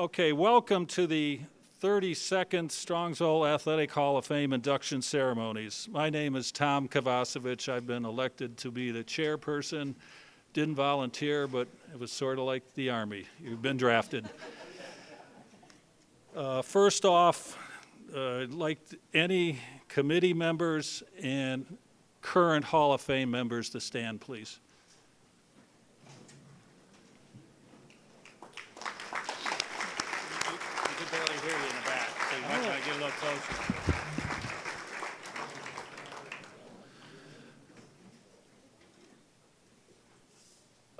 Okay, welcome to the 32nd Strongsville Athletic Hall of Fame induction ceremonies. My name is Tom Kovacevich. I've been elected to be the chairperson. Didn't volunteer, but it was sort of like the Army. You've been drafted. First off, I'd like any committee members and current Hall of Fame members to stand, please. Get a little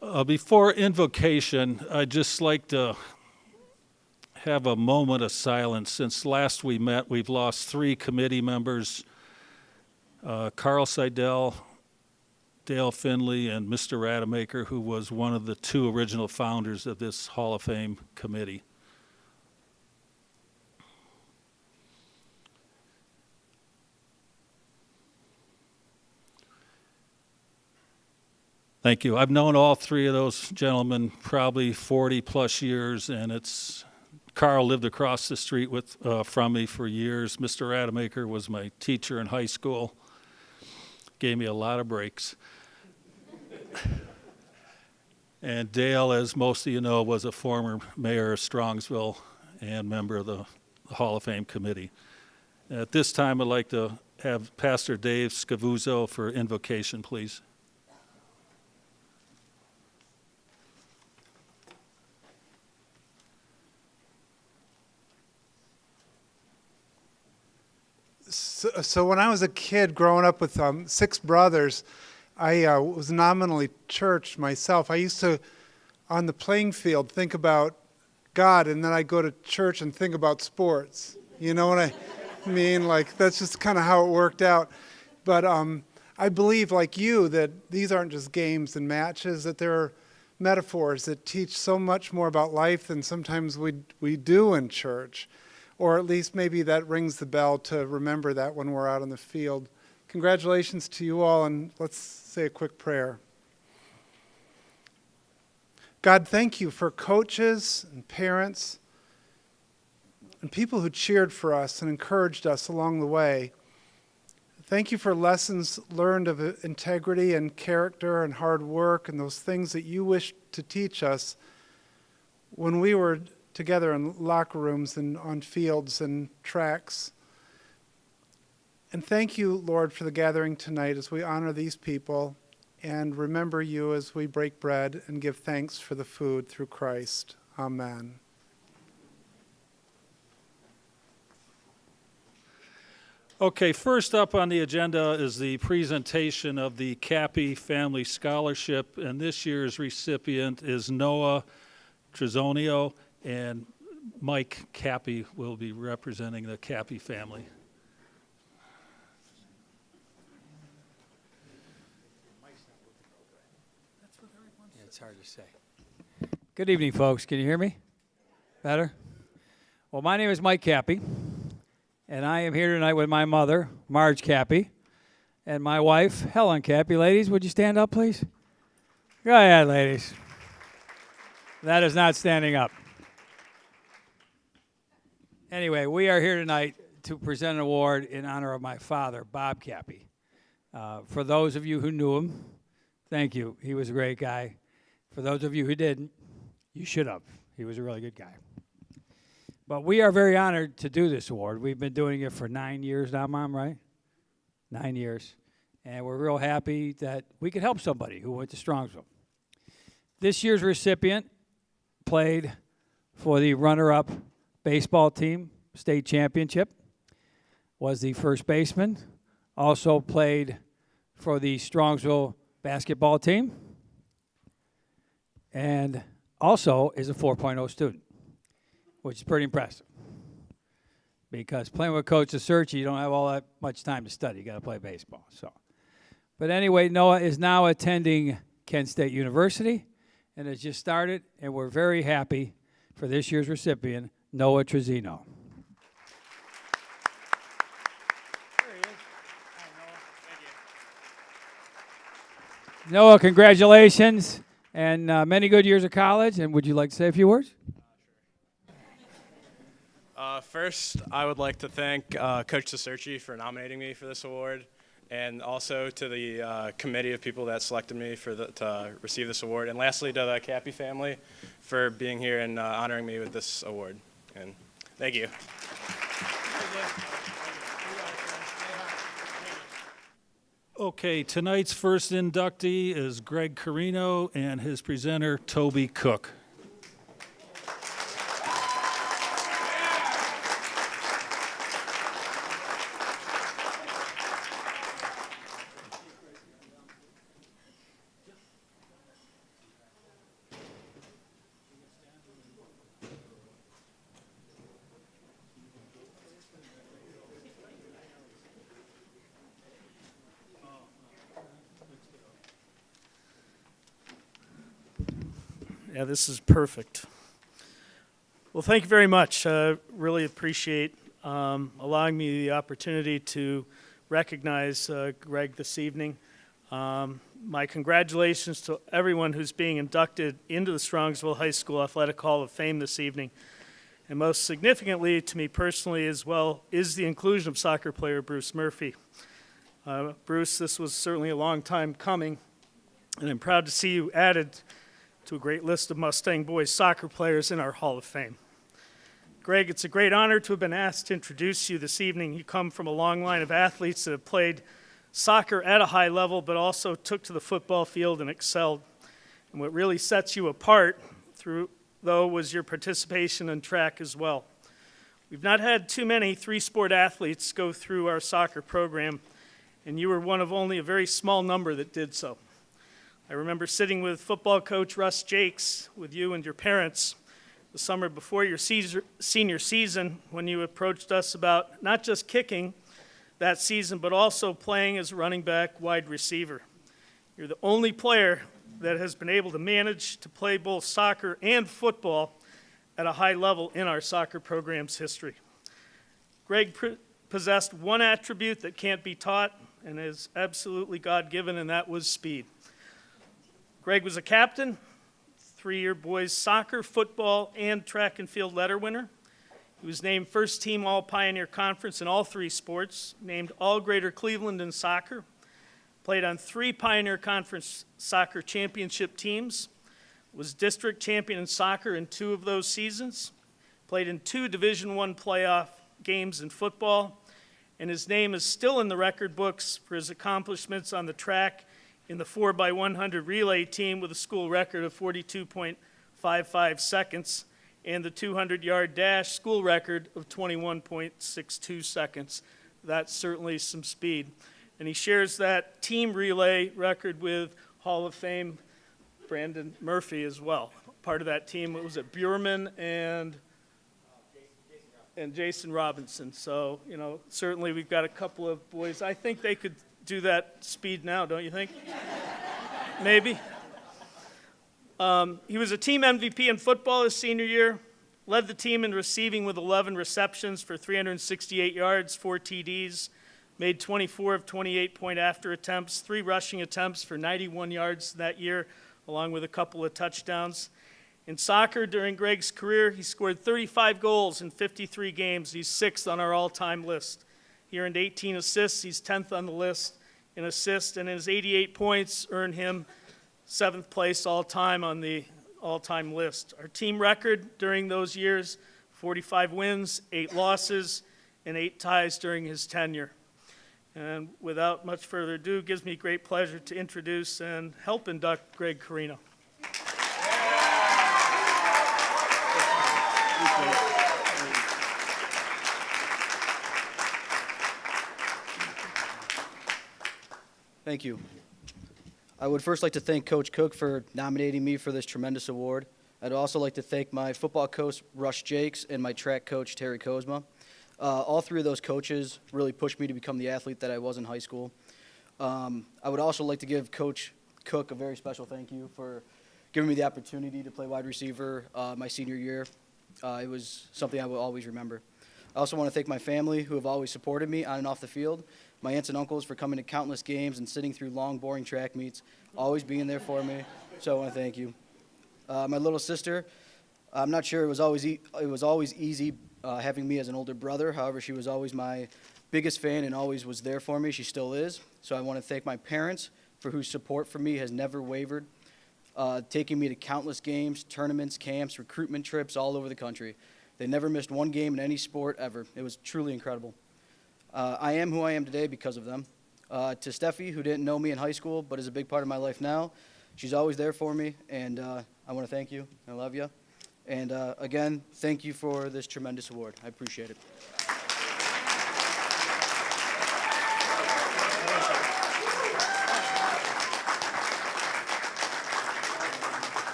closer. Before invocation, I'd just like to have a moment of silence. Since last we met, we've lost 3 committee members, Carl Seidel, Dale Finley, and Mr. Rademacher, who was one of the 2 original founders of this Hall of Fame committee. Thank you. I've known all 3 of those gentlemen probably 40 plus years, and Carl lived across the street from me for years. Mr. Rademacher was my teacher in high school, gave me a lot of breaks. And Dale, as most of you know, was a former mayor of Strongsville and member of the Hall of Fame committee. At this time, I'd like to have Pastor Dave Scavuzzo for invocation, please. So when I was a kid growing up with 6 brothers, I was nominally church myself. I used to, on the playing field, think about God, and then I'd go to church and think about sports. You know what I mean? Like, that's just kind of how it worked out. But I believe, like you, that these aren't just games and matches, that they're metaphors that teach so much more about life than sometimes we do in church. Or at least maybe that rings the bell to remember that when we're out on the field. Congratulations to you all, and let's say a quick prayer. God, thank you for coaches and parents and people who cheered for us and encouraged us along the way. Thank you for lessons learned of integrity and character and hard work and those things that you wish to teach us when we were together in locker rooms and on fields and tracks. And thank you, Lord, for the gathering tonight as we honor these people and remember you as we break bread and give thanks for the food through Christ. Amen. Okay, first up on the agenda is the presentation of the Cappy Family Scholarship, and this year's recipient is Noah Trezonio, and Mike Cappy will be representing the Cappy family. Yeah, it's hard to say. Good evening, folks. Can you hear me? Better? Well, my name is Mike Cappy, and I am here tonight with my mother, Marge Cappy, and my wife, Helen Cappy. Ladies, would you stand up, please? Go ahead, ladies. That is not standing up. Anyway, we are here tonight to present an award in honor of my father, Bob Cappy. For those of you who knew him, thank you. He was a great guy. For those of you who didn't, you should have. He was a really good guy. But we are very honored to do this award. We've been doing it for 9 years now, Mom, right? 9 years. And we're real happy that we could help somebody who went to Strongsville. This year's recipient played for the runner-up baseball team, state championship, was the first baseman, also played for the Strongsville basketball team, and also is a 4.0 student, which is pretty impressive. Because playing with Coach Search, you don't have all that much time to study. You got to play baseball. But anyway, Noah is now attending Kent State University and has just started, and we're very happy for this year's recipient, Noah Trezino. There he is. Hi, Noah. Thank you. Noah, congratulations, and many good years of college. And would you like to say a few words? Sure. First, I would like to thank Coach Cicerci for nominating me for this award, and also to the committee of people that selected me to receive this award. And lastly, to the Cappy family for being here and honoring me with this award. And thank you. Okay, tonight's first inductee is Greg Carino and his presenter, Toby Cook. Yeah, this is perfect. Well, thank you very much. Really appreciate allowing me the opportunity to recognize Greg this evening. My congratulations to everyone who's being inducted into the Strongsville High School Athletic Hall of Fame this evening. And most significantly to me personally as well is the inclusion of soccer player Bruce Murphy. Bruce, this was certainly a long time coming, and I'm proud to see you added to a great list of Mustang boys soccer players in our Hall of Fame. Greg, it's a great honor to have been asked to introduce you this evening. You come from a long line of athletes that have played soccer at a high level, but also took to the football field and excelled. And what really sets you apart, though, was your participation in track as well. We've not had too many three-sport athletes go through our soccer program, and you were one of only a very small number that did so. I remember sitting with football coach Russ Jakes, with you and your parents, the summer before your senior season, when you approached us about not just kicking that season, but also playing as a running back wide receiver. You're the only player that has been able to manage to play both soccer and football at a high level in our soccer program's history. Greg possessed one attribute that can't be taught and is absolutely God-given, and that was speed. Greg was a captain, 3-year boys soccer, football, and track and field letter winner. He was named first team All-Pioneer Conference in all 3 sports, named All-Greater Cleveland in soccer, played on 3 Pioneer Conference soccer championship teams, was district champion in soccer in 2 of those seasons, played in 2 Division I playoff games in football, and his name is still in the record books for his accomplishments on the track in the 4x100 relay team with a school record of 42.55 seconds and the 200-yard dash school record of 21.62 seconds. That's certainly some speed. And he shares that team relay record with Hall of Fame Brandon Murphy as well. Part of that team was at Buurman and Jason Robinson. So, certainly we've got a couple of boys. I think they could do that speed now, don't you think? Maybe. He was a team MVP in football his senior year, led the team in receiving with 11 receptions for 368 yards, 4 TDs, made 24 of 28 point-after attempts, 3 rushing attempts for 91 yards that year, along with a couple of touchdowns. In soccer, during Greg's career, he scored 35 goals in 53 games. He's 6th on our all-time list. He earned 18 assists. He's 10th on the list in assists, and his 88 points earned him 7th place all-time on the all-time list. Our team record during those years, 45 wins, 8 losses, and 8 ties during his tenure. And without much further ado, it gives me great pleasure to introduce and help induct Greg Carino. Thank you. I would first like to thank Coach Cook for nominating me for this tremendous award. I'd also like to thank my football coach, Russ Jakes, and my track coach, Terry Kozma. All 3 of those coaches really pushed me to become the athlete that I was in high school. I would also like to give Coach Cook a very special thank you for giving me the opportunity to play wide receiver my senior year. It was something I will always remember. I also want to thank my family who have always supported me on and off the field, my aunts and uncles for coming to countless games and sitting through long, boring track meets, always being there for me. So I want to thank you. My little sister, I'm not sure it was always easy having me as an older brother. However, she was always my biggest fan and always was there for me. She still is. So I want to thank my parents for whose support for me has never wavered, taking me to countless games, tournaments, camps, recruitment trips all over the country. They never missed one game in any sport ever. It was truly incredible. I am who I am today because of them. To Steffi, who didn't know me in high school but is a big part of my life now, she's always there for me, and I want to thank you. I love you. And again, thank you for this tremendous award. I appreciate it.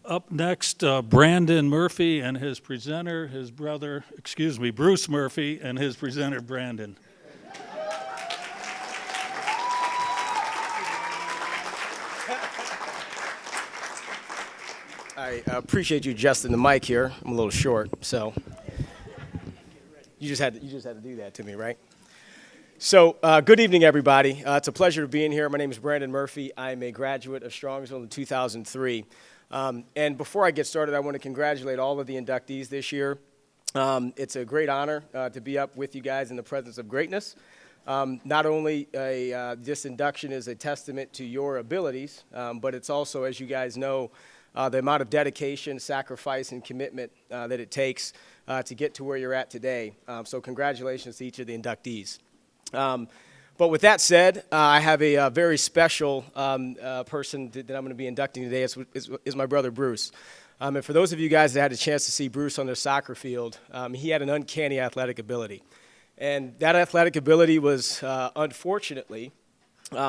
Up next, Brandon Murphy and his presenter, Bruce Murphy and his presenter, Brandon. I appreciate you adjusting the mic here. I'm a little short, so you just had to do that to me, right? So, good evening, everybody. It's a pleasure being here. My name is Brandon Murphy. I'm a graduate of Strongsville in 2003. And before I get started, I want to congratulate all of the inductees this year. It's a great honor to be up with you guys in the presence of greatness. Not only this induction is a testament to your abilities, but it's also, as you guys know, the amount of dedication, sacrifice, and commitment that it takes to get to where you're at today. So congratulations to each of the inductees. But with that said, I have a very special person that I'm going to be inducting today. Is my brother Bruce. And for those of you guys that had a chance to see Bruce on the soccer field, he had an uncanny athletic ability. And that athletic ability was unfortunately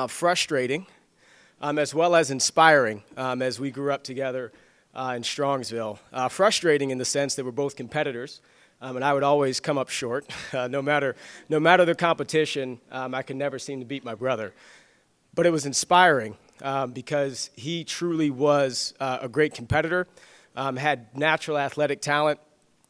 frustrating, as well as inspiring as we grew up together in Strongsville. Frustrating in the sense that we're both competitors. And I would always come up short. No matter the competition, I could never seem to beat my brother. But it was inspiring because he truly was a great competitor, had natural athletic talent.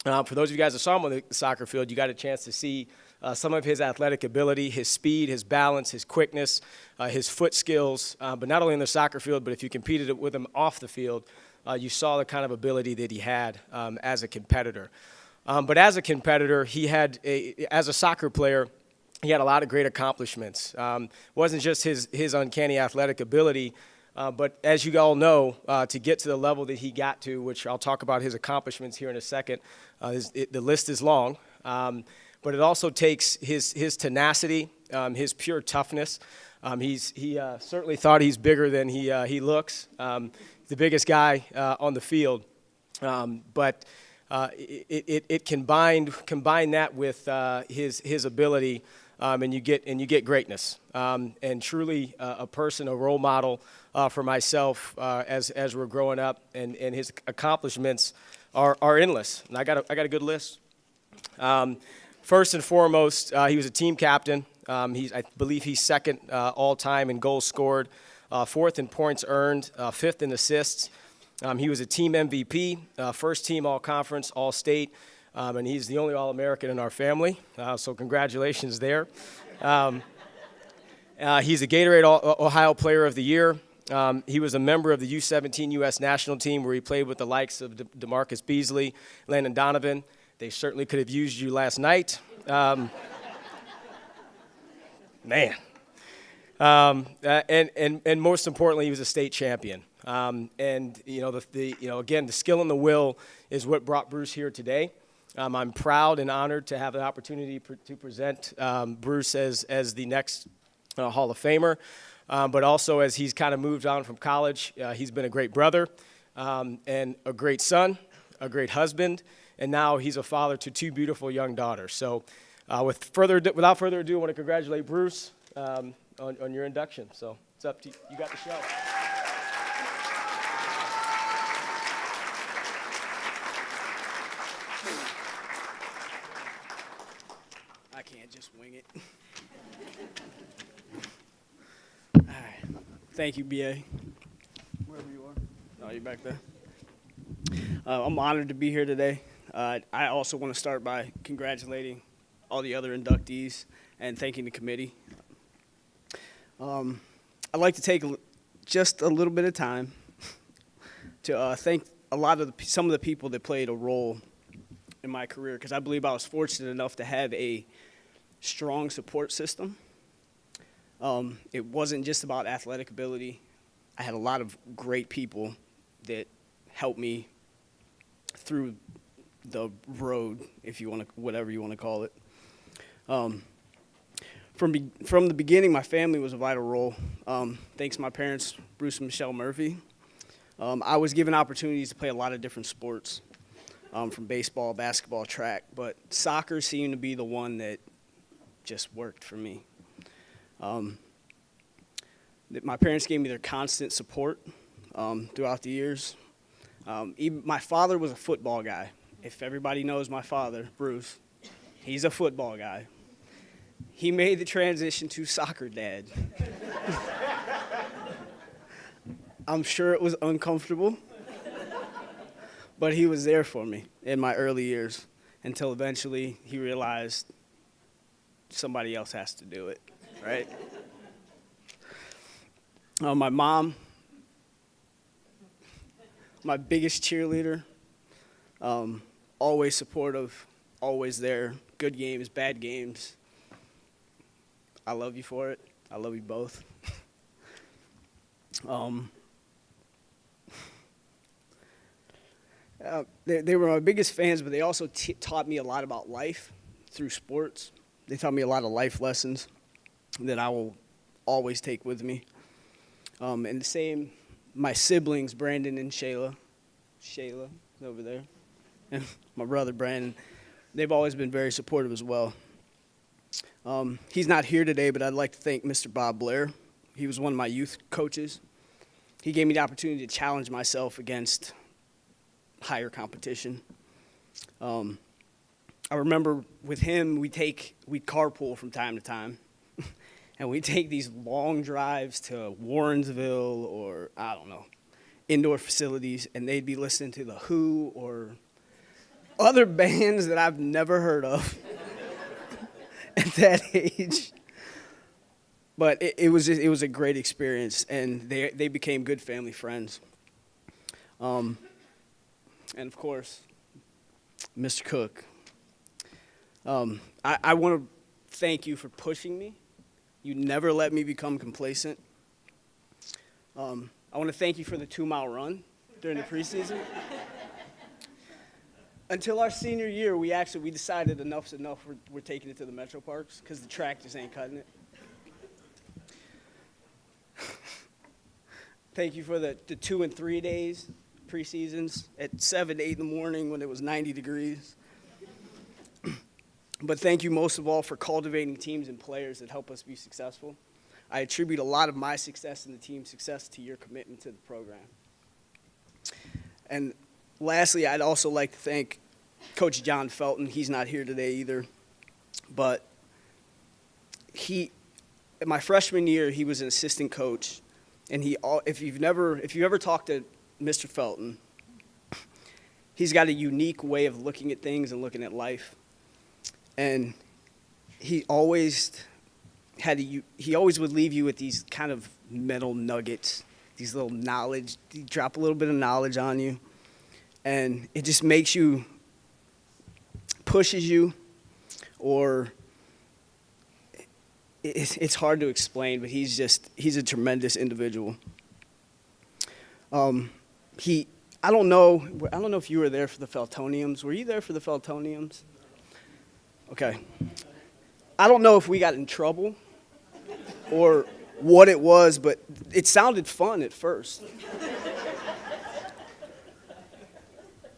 For those of you guys that saw him on the soccer field, you got a chance to see some of his athletic ability, his speed, his balance, his quickness, his foot skills. But not only in the soccer field, but if you competed with him off the field, you saw the kind of ability that he had as a competitor. But as a competitor, as a soccer player, he had a lot of great accomplishments. Wasn't just his uncanny athletic ability, but as you all know, to get to the level that he got to, which I'll talk about his accomplishments here in a second, the list is long. But it also takes his tenacity, his pure toughness. He certainly thought he's bigger than he looks. The biggest guy on the field, but. It combine that with his ability, and you get greatness. And truly a person, a role model for myself as we're growing up, and his accomplishments are endless. And I got a good list. First and foremost, he was a team captain. I believe he's second all time in goals scored, fourth in points earned, fifth in assists. He was a team MVP, first team all-conference, all-state, and he's the only All-American in our family, so congratulations there. He's a Gatorade Ohio Player of the Year. He was a member of the U17 U.S. national team where he played with the likes of DeMarcus Beasley, Landon Donovan. They certainly could have used you last night. Man. And most importantly, he was a state champion. And again, the skill and the will is what brought Bruce here today. I'm proud and honored to have the opportunity to present Bruce as the next Hall of Famer, but also as he's kind of moved on from college, he's been a great brother and a great son, a great husband, and now he's a father to two beautiful young daughters. So, without further ado, I want to congratulate Bruce on your induction. So it's up to you. You got the show. I can't just wing it. All right. Thank you, BA. Wherever you are. Oh, you back there? I'm honored to be here today. I also want to start by congratulating all the other inductees, and thanking the committee. I'd like to take just a little bit of time to thank some of the people that played a role in my career, because I believe I was fortunate enough to have a strong support system. It wasn't just about athletic ability. I had a lot of great people that helped me through the road, if you want to, whatever you want to call it. From the beginning, my family was a vital role. Thanks to my parents, Bruce and Michelle Murphy. I was given opportunities to play a lot of different sports, from baseball, basketball, track, but soccer seemed to be the one that just worked for me. My parents gave me their constant support throughout the years. Even my father was a football guy. If everybody knows my father, Bruce, he's a football guy. He made the transition to soccer dad. I'm sure it was uncomfortable, but he was there for me in my early years until eventually he realized somebody else has to do it, right? My mom, my biggest cheerleader, always supportive, always there, good games, bad games. I love you for it. I love you both. They were my biggest fans, but they also taught me a lot about life through sports. They taught me a lot of life lessons that I will always take with me. And the same, my siblings, Brandon and Shayla over there, and my brother Brandon, they've always been very supportive as well. He's not here today, but I'd like to thank Mr. Bob Blair. He was one of my youth coaches. He gave me the opportunity to challenge myself against higher competition. I remember with him, we'd carpool from time to time, and we'd take these long drives to Warrensville or, I don't know, indoor facilities, and they'd be listening to The Who or other bands that I've never heard of at that age. But it was a great experience, and they became good family friends. And of course, Mr. Cook. I want to thank you for pushing me. You never let me become complacent. I want to thank you for the 2-mile run during the preseason. Until our senior year, we decided enough's enough. We're taking it to the Metro Parks because the track just ain't cutting it. Thank you for the 2 and 3 days preseasons at 7 to 8 in the morning when it was 90 degrees. But thank you most of all for cultivating teams and players that help us be successful. I attribute a lot of my success and the team's success to your commitment to the program. And lastly, I'd also like to thank Coach John Felton. He's not here today either. But in my freshman year, he was an assistant coach. And if you've ever talked to Mr. Felton, he's got a unique way of looking at things and looking at life. And he always would leave you with these kind of mental nuggets, these little knowledge. He'd drop a little bit of knowledge on you. And it just pushes you, or it's hard to explain, but he's a tremendous individual. I don't know if you were there for the Feltoniums. Were you there for the Feltoniums? Okay. I don't know if we got in trouble or what it was, but it sounded fun at first.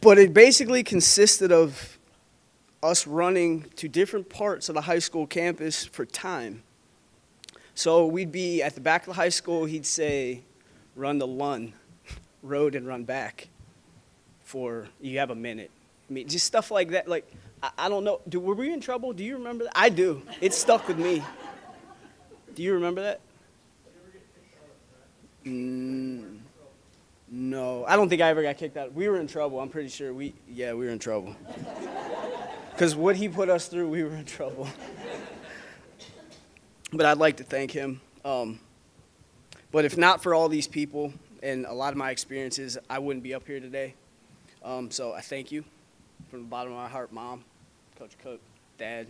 But it basically consisted of us running to different parts of the high school campus for time. So we'd be at the back of the high school, he'd say, run the Lund road and run back you have a minute. I mean, just stuff like that. Like, I don't know. Were we in trouble? Do you remember that? I do. It stuck with me. Do you remember that? No, I don't think I ever got kicked out. We were in trouble. I'm pretty sure we were in trouble. Because what he put us through, we were in trouble. But I'd like to thank him. But if not for all these people and a lot of my experiences, I wouldn't be up here today. So I thank you from the bottom of my heart, Mom, Coach Cook, Dad.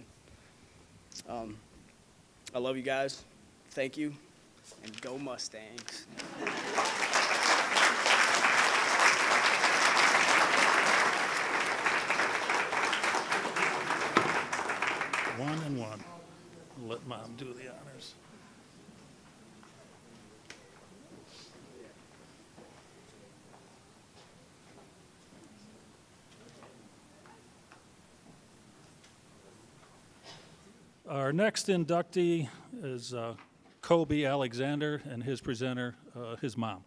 I love you guys. Thank you. And go Mustangs. 1-1. Let Mom do the honors. Our next inductee is Rae Alexander, and his presenter, his mom.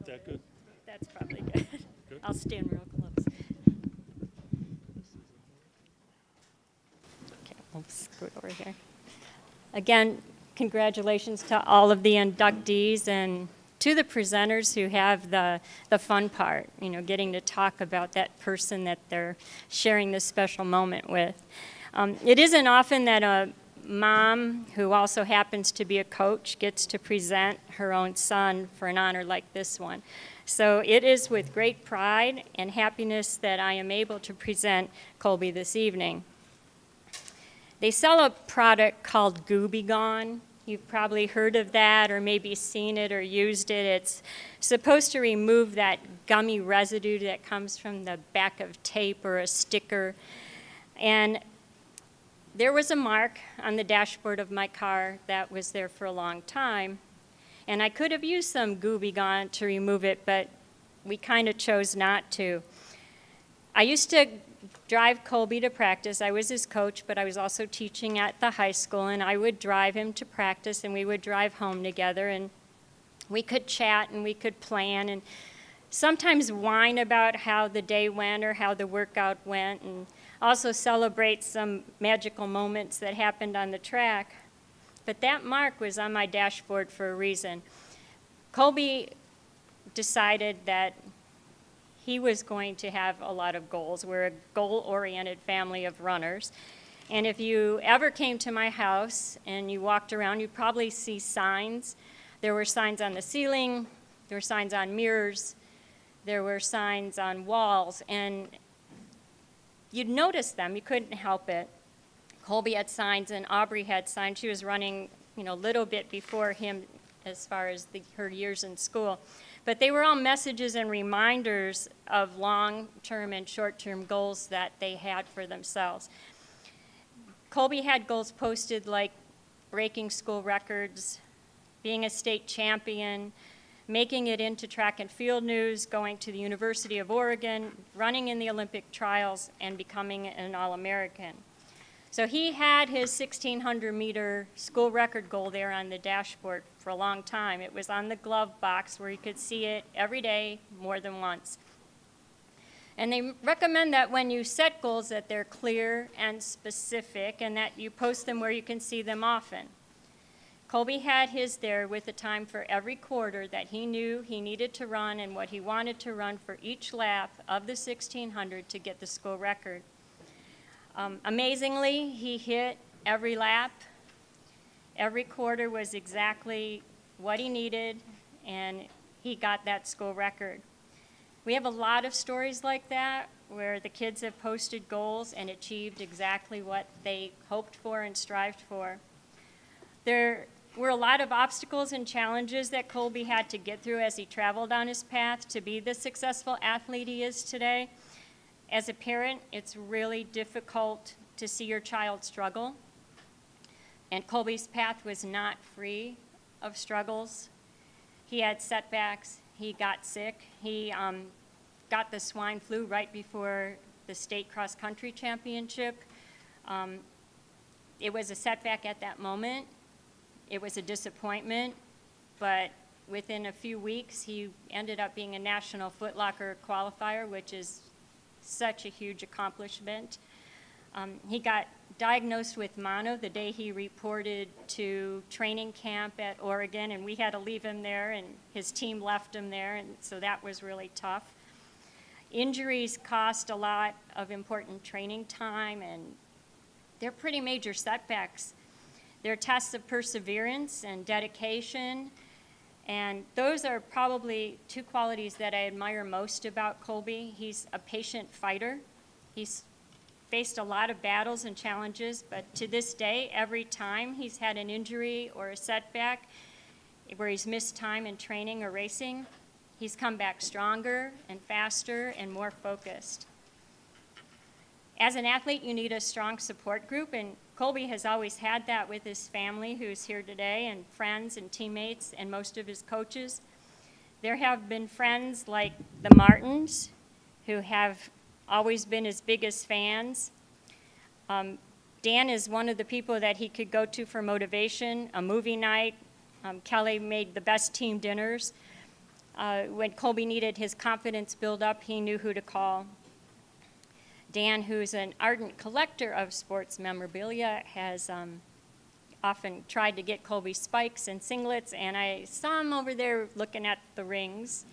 Is that good? That's probably good. Good. I'll stand real close. Okay, we'll scoot over here. Again, congratulations to all of the inductees and to the presenters who have the fun part, you know, getting to talk about that person that they're sharing this special moment with. It isn't often that a mom who also happens to be a coach gets to present her own son for an honor like this one. So it is with great pride and happiness that I am able to present Colby this evening. They sell a product called Gooby Gone. You've probably heard of that or maybe seen it or used it. It's supposed to remove that gummy residue that comes from the back of tape or a sticker. And there was a mark on the dashboard of my car that was there for a long time. And I could have used some Gooby Gone to remove it, but we kind of chose not to. I used to drive Colby to practice. I was his coach, but I was also teaching at the high school, and I would drive him to practice, and we would drive home together, and we could chat, and we could plan, and sometimes whine about how the day went or how the workout went, and also celebrate some magical moments that happened on the track. But that mark was on my dashboard for a reason. Colby decided that he was going to have a lot of goals. We're a goal-oriented family of runners. And if you ever came to my house and you walked around, you'd probably see signs. There were signs on the ceiling, there were signs on mirrors, there were signs on walls, and you'd notice them, you couldn't help it. Colby had signs and Aubrey had signs. She was running, a little bit before him as far as her years in school. But they were all messages and reminders of long-term and short-term goals that they had for themselves. Colby had goals posted like breaking school records, being a state champion, making it into track and field news, going to the University of Oregon, running in the Olympic trials, and becoming an All-American. So he had his 1,600-meter school record goal there on the dashboard for a long time. It was on the glove box where he could see it every day, more than once. And they recommend that when you set goals that they're clear and specific and that you post them where you can see them often. Colby had his there with a time for every quarter that he knew he needed to run and what he wanted to run for each lap of the 1,600 to get the school record. Amazingly, he hit every lap. Every quarter was exactly what he needed, and he got that school record. We have a lot of stories like that where the kids have posted goals and achieved exactly what they hoped for and strived for. There were a lot of obstacles and challenges that Colby had to get through as he traveled on his path to be the successful athlete he is today. As a parent, it's really difficult to see your child struggle. And Colby's path was not free of struggles. He had setbacks. He got sick. He got the swine flu right before the state cross-country championship. It was a setback at that moment. It was a disappointment, but within a few weeks, he ended up being a national Foot Locker qualifier, which is such a huge accomplishment. He got diagnosed with mono the day he reported to training camp at Oregon, and we had to leave him there, and his team left him there, and so that was really tough. Injuries cost a lot of important training time, and they're pretty major setbacks. They're tests of perseverance and dedication, and those are probably two qualities that I admire most about Colby. He's a patient fighter. He's faced a lot of battles and challenges, but to this day, every time he's had an injury or a setback where he's missed time in training or racing, he's come back stronger and faster and more focused. As an athlete, you need a strong support group, and Colby has always had that with his family, who's here today, and friends and teammates and most of his coaches. There have been friends like the Martins, who have always been his biggest fans. Dan is one of the people that he could go to for motivation, a movie night. Kelly made the best team dinners. When Colby needed his confidence build up, he knew who to call. Dan, who's an ardent collector of sports memorabilia, has often tried to get Colby spikes and singlets, and I saw him over there looking at the rings.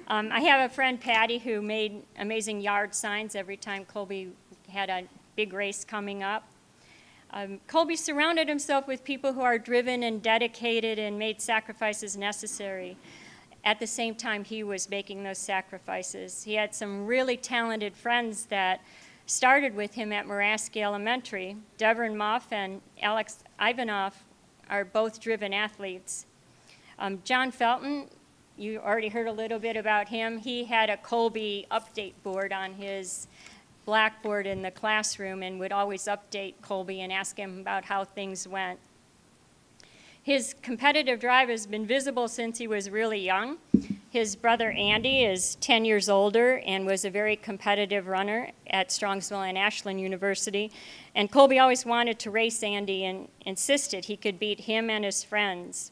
I have a friend, Patty, who made amazing yard signs every time Colby had a big race coming up. Colby surrounded himself with people who are driven and dedicated and made sacrifices necessary. At the same time, he was making those sacrifices. He had some really talented friends that started with him at Muraski Elementary. Devin Muff and Alex Ivanov are both driven athletes. John Felton, you already heard a little bit about him. He had a Colby update board on his blackboard in the classroom and would always update Colby and ask him about how things went. His competitive drive has been visible since he was really young. His brother Andy is 10 years older and was a very competitive runner at Strongsville and Ashland University. And Colby always wanted to race Andy and insisted he could beat him and his friends.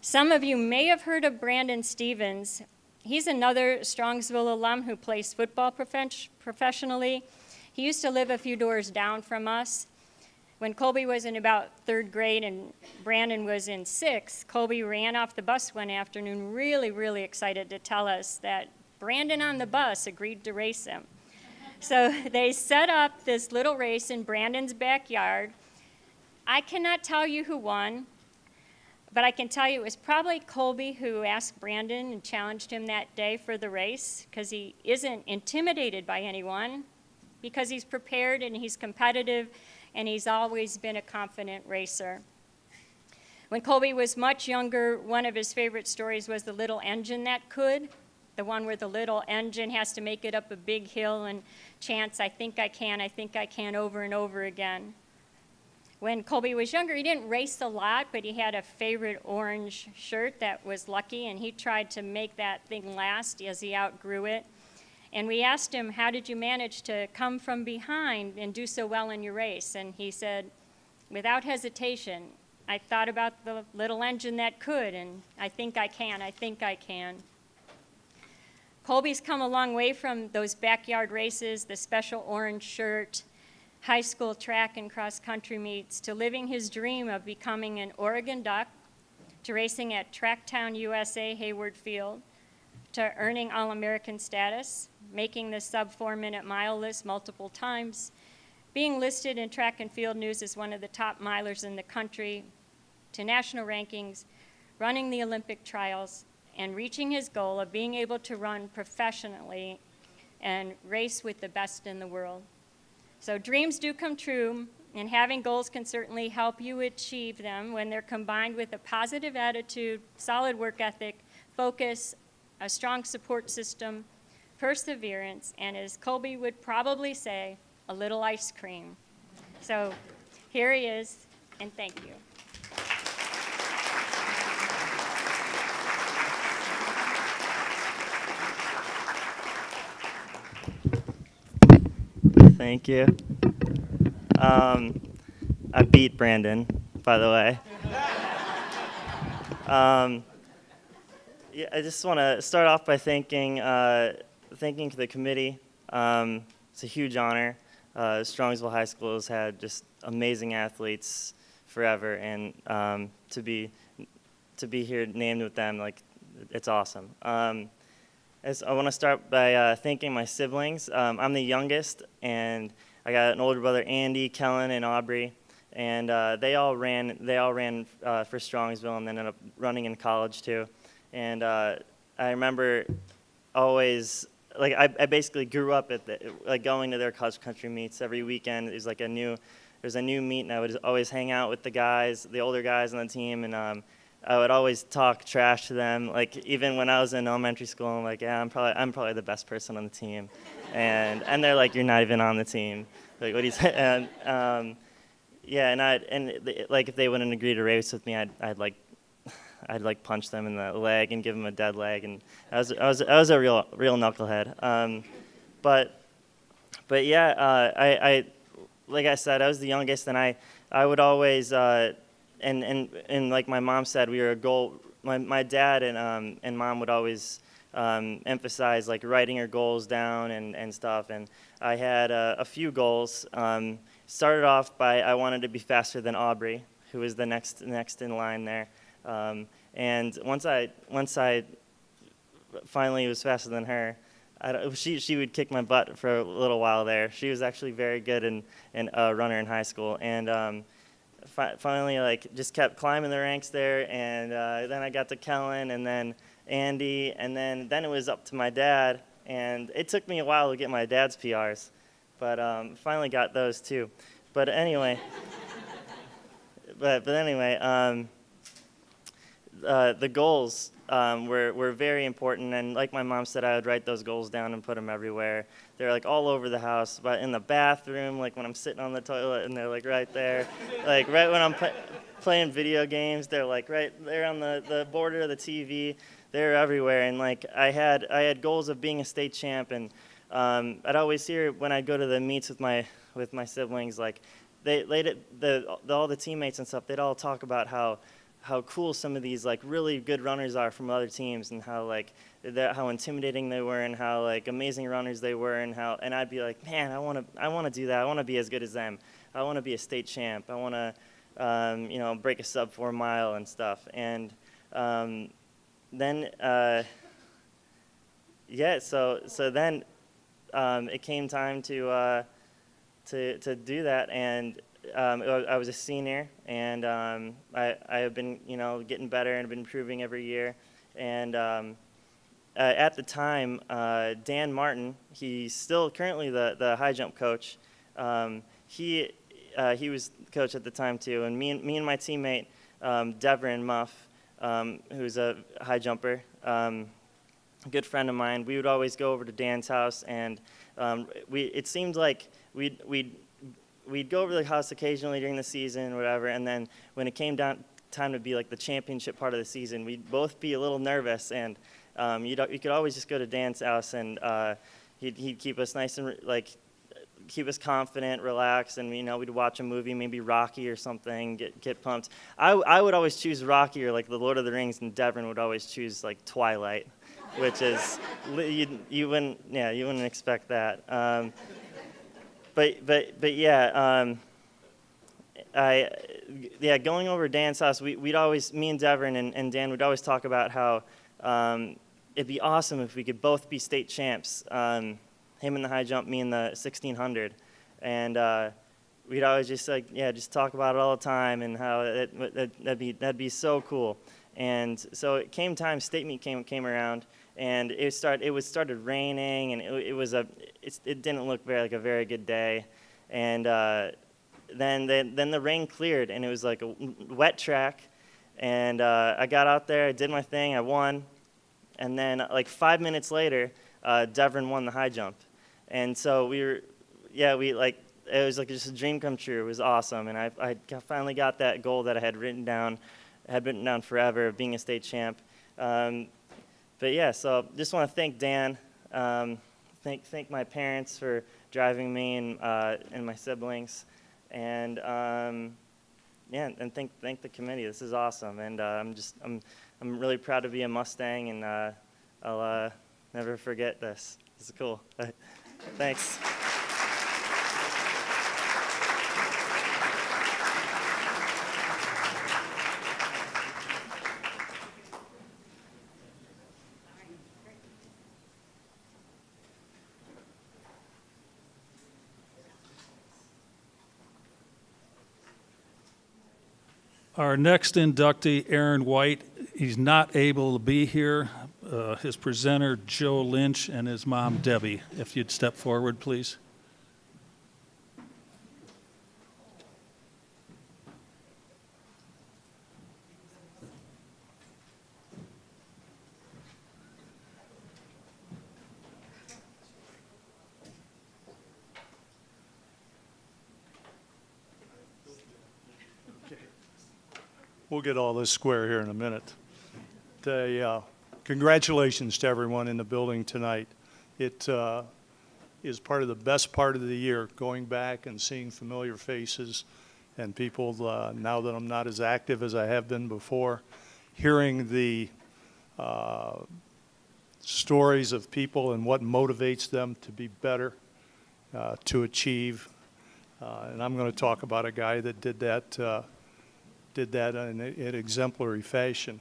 Some of you may have heard of Brandon Stevens. He's another Strongsville alum who plays football professionally. He used to live a few doors down from us. When Colby was in about third grade and Brandon was in sixth, Colby ran off the bus one afternoon really, really excited to tell us that Brandon on the bus agreed to race him. So they set up this little race in Brandon's backyard. I cannot tell you who won, but I can tell you it was probably Colby who asked Brandon and challenged him that day for the race, because he isn't intimidated by anyone, because he's prepared and he's competitive, and he's always been a confident racer. When Colby was much younger, one of his favorite stories was the little engine that could, the one where the little engine has to make it up a big hill and chants, I think I can, over and over again. When Colby was younger, he didn't race a lot, but he had a favorite orange shirt that was Lucky, and he tried to make that thing last as he outgrew it. And we asked him, how did you manage to come from behind and do so well in your race? And he said, without hesitation, I thought about the little engine that could, and I think I can. Colby's come a long way from those backyard races, the special orange shirt, high school track and cross-country meets, to living his dream of becoming an Oregon Duck, to racing at Tracktown USA Hayward Field, to earning All-American status, making the sub-4-minute mile list multiple times, being listed in Track and Field News as one of the top milers in the country, to national rankings, running the Olympic trials, and reaching his goal of being able to run professionally and race with the best in the world. So dreams do come true, and having goals can certainly help you achieve them when they're combined with a positive attitude, solid work ethic, focus, a strong support system, perseverance, and as Colby would probably say, a little ice cream. So here he is, and thank you. Thank you. I beat Brandon, by the way. Yeah, I just want to start off by thanking the committee. It's a huge honor. Strongsville High School has had just amazing athletes forever, and to be here named with them, like, it's awesome. I want to start by thanking my siblings. I'm the youngest, and I got an older brother, Andy, Kellen, and Aubrey, and they all ran for Strongsville, and then ended up running in college too. And I remember always, like, I basically grew up at going to their cross country meets every weekend. There's a new meet, and I would always hang out with the older guys on the team, and I would always talk trash to them. Like, even when I was in elementary school, I'm like, yeah, I'm probably the best person on the team, and they're like, you're not even on the team. Like, what do you say? And like, if they wouldn't agree to race with me, I'd punch them in the leg and give them a dead leg, and I was a real knucklehead. But yeah, I like I said, I was the youngest, and I would always and like my mom said, we were a goal. My dad and mom would always emphasize like writing your goals down and stuff. And I had a few goals. Started off by I wanted to be faster than Aubrey, who was the next in line there. And once I finally was faster than her, she would kick my butt for a little while there. She was actually very good in runner in high school, and finally like just kept climbing the ranks there. And then I got to Kellen, and then Andy, and then it was up to my dad. And it took me a while to get my dad's PRs, but finally got those too. But anyway, the goals were very important, and like my mom said, I would write those goals down and put them everywhere. They're like all over the house, but in the bathroom, like when I'm sitting on the toilet, and they're like right there. Like right when I'm playing video games, they're like right there on the border of the TV. They're everywhere, and like I had goals of being a state champ, and I'd always hear when I'd go to the meets with my siblings, like all the teammates and stuff, they'd all talk about how cool some of these like really good runners are from other teams, and how how intimidating they were, and how like amazing runners they were, and I'd be like, man, I want to do that. I want to be as good as them. I want to be a state champ. I want to break a sub 4 mile and stuff. And then then it came time to do that, and I was a senior, and I have been getting better and been improving every year. And at the time, Dan Martin, he's still currently the high jump coach. He was coach at the time too, and me and my teammate Devrin Muff, who's a high jumper, a good friend of mine, we would always go over to Dan's house, and it seemed like we'd go over to the house occasionally during the season or whatever, and then when it came down time to be like the championship part of the season, we'd both be a little nervous, and you could always just go to Dan's house, and he'd keep us nice and keep us confident, relaxed, and we'd watch a movie, maybe Rocky or something, get pumped. I would always choose Rocky or like the Lord of the Rings, and Devin would always choose like Twilight, which is you wouldn't expect that. But going over Dan's house, we'd always, me and Devin and Dan would always talk about how it'd be awesome if we could both be state champs. Him in the high jump, me in the 1600, and we'd always just just talk about it all the time, and how that'd be so cool. And so it came time, state meet came around, and it started raining, and it didn't look like a very good day, and then the rain cleared, and it was like a wet track, and I got out there, I did my thing, I won, and then like 5 minutes later, Devin won the high jump, and so it was like just a dream come true. It was awesome, and I finally got that goal that I had written down forever, of being a state champ. So just want to thank Dan, thank my parents for driving me and my siblings, and and thank the committee. This is awesome, and I'm really proud to be a Mustang, and I'll never forget this. This is cool. Thanks. Our next inductee, Aaron White, he's not able to be here. His presenter, Joe Lynch, and his mom, Debbie. If you'd step forward, please. We'll get all this square here in a minute. Congratulations to everyone in the building tonight. It is part of the best part of the year, going back and seeing familiar faces and people, now that I'm not as active as I have been before, hearing the stories of people and what motivates them to be better, to achieve. And I'm going to talk about a guy that did that in an exemplary fashion.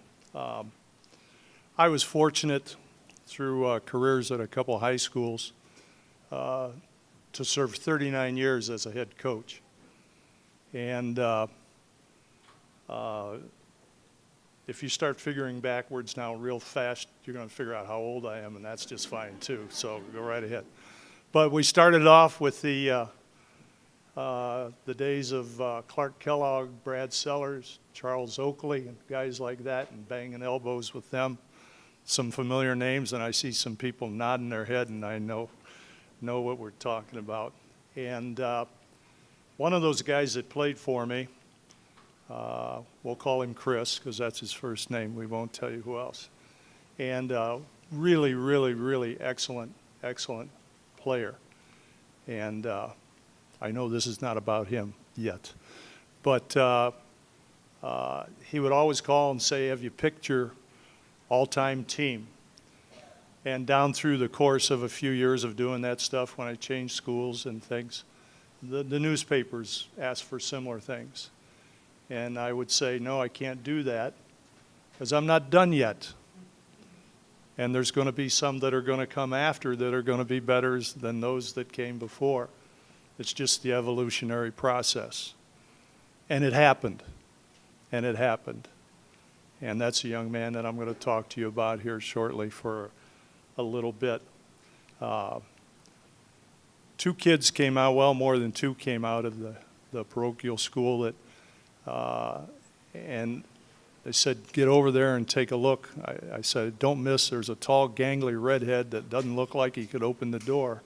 I was fortunate through careers at a couple high schools to serve 39 years as a head coach. And if you start figuring backwards now real fast, you're going to figure out how old I am, and that's just fine too, so go right ahead. But we started off with the days of Clark Kellogg, Brad Sellers, Charles Oakley, and guys like that, and banging elbows with them. Some familiar names, and I see some people nodding their head, and I know what we're talking about. And one of those guys that played for me, we'll call him Chris, because that's his first name. We won't tell you who else. And really, really, really excellent player. And I know this is not about him yet, but he would always call and say, have you picked your all-time team? And down through the course of a few years of doing that stuff, when I changed schools and things, the newspapers asked for similar things. And I would say, no, I can't do that, because I'm not done yet. And there's going to be some that are going to come after that are going to be better than those that came before. It's just the evolutionary process. And it happened. And it happened. And that's a young man that I'm going to talk to you about here shortly for a little bit. Two kids came out, well, more than two came out of the parochial school that, and they said, get over there and take a look. I said, don't miss, there's a tall, gangly redhead that doesn't look like he could open the door.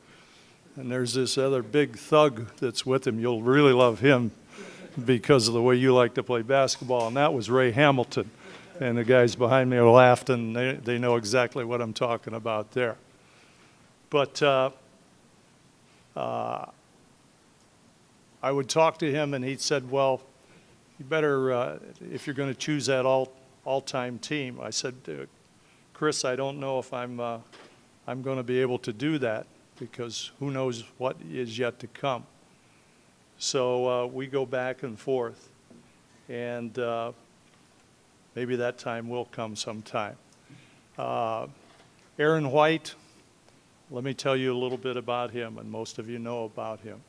And there's this other big thug that's with him. You'll really love him because of the way you like to play basketball, and that was Ray Hamilton. And the guys behind me laughed, and they know exactly what I'm talking about there. But I would talk to him, and he said, well, you better, if you're going to choose that all-time team. I said, Chris, I don't know if I'm going to be able to do that, because who knows what is yet to come. So we go back and forth, and maybe that time will come sometime. Aaron White, let me tell you a little bit about him, and most of you know about him.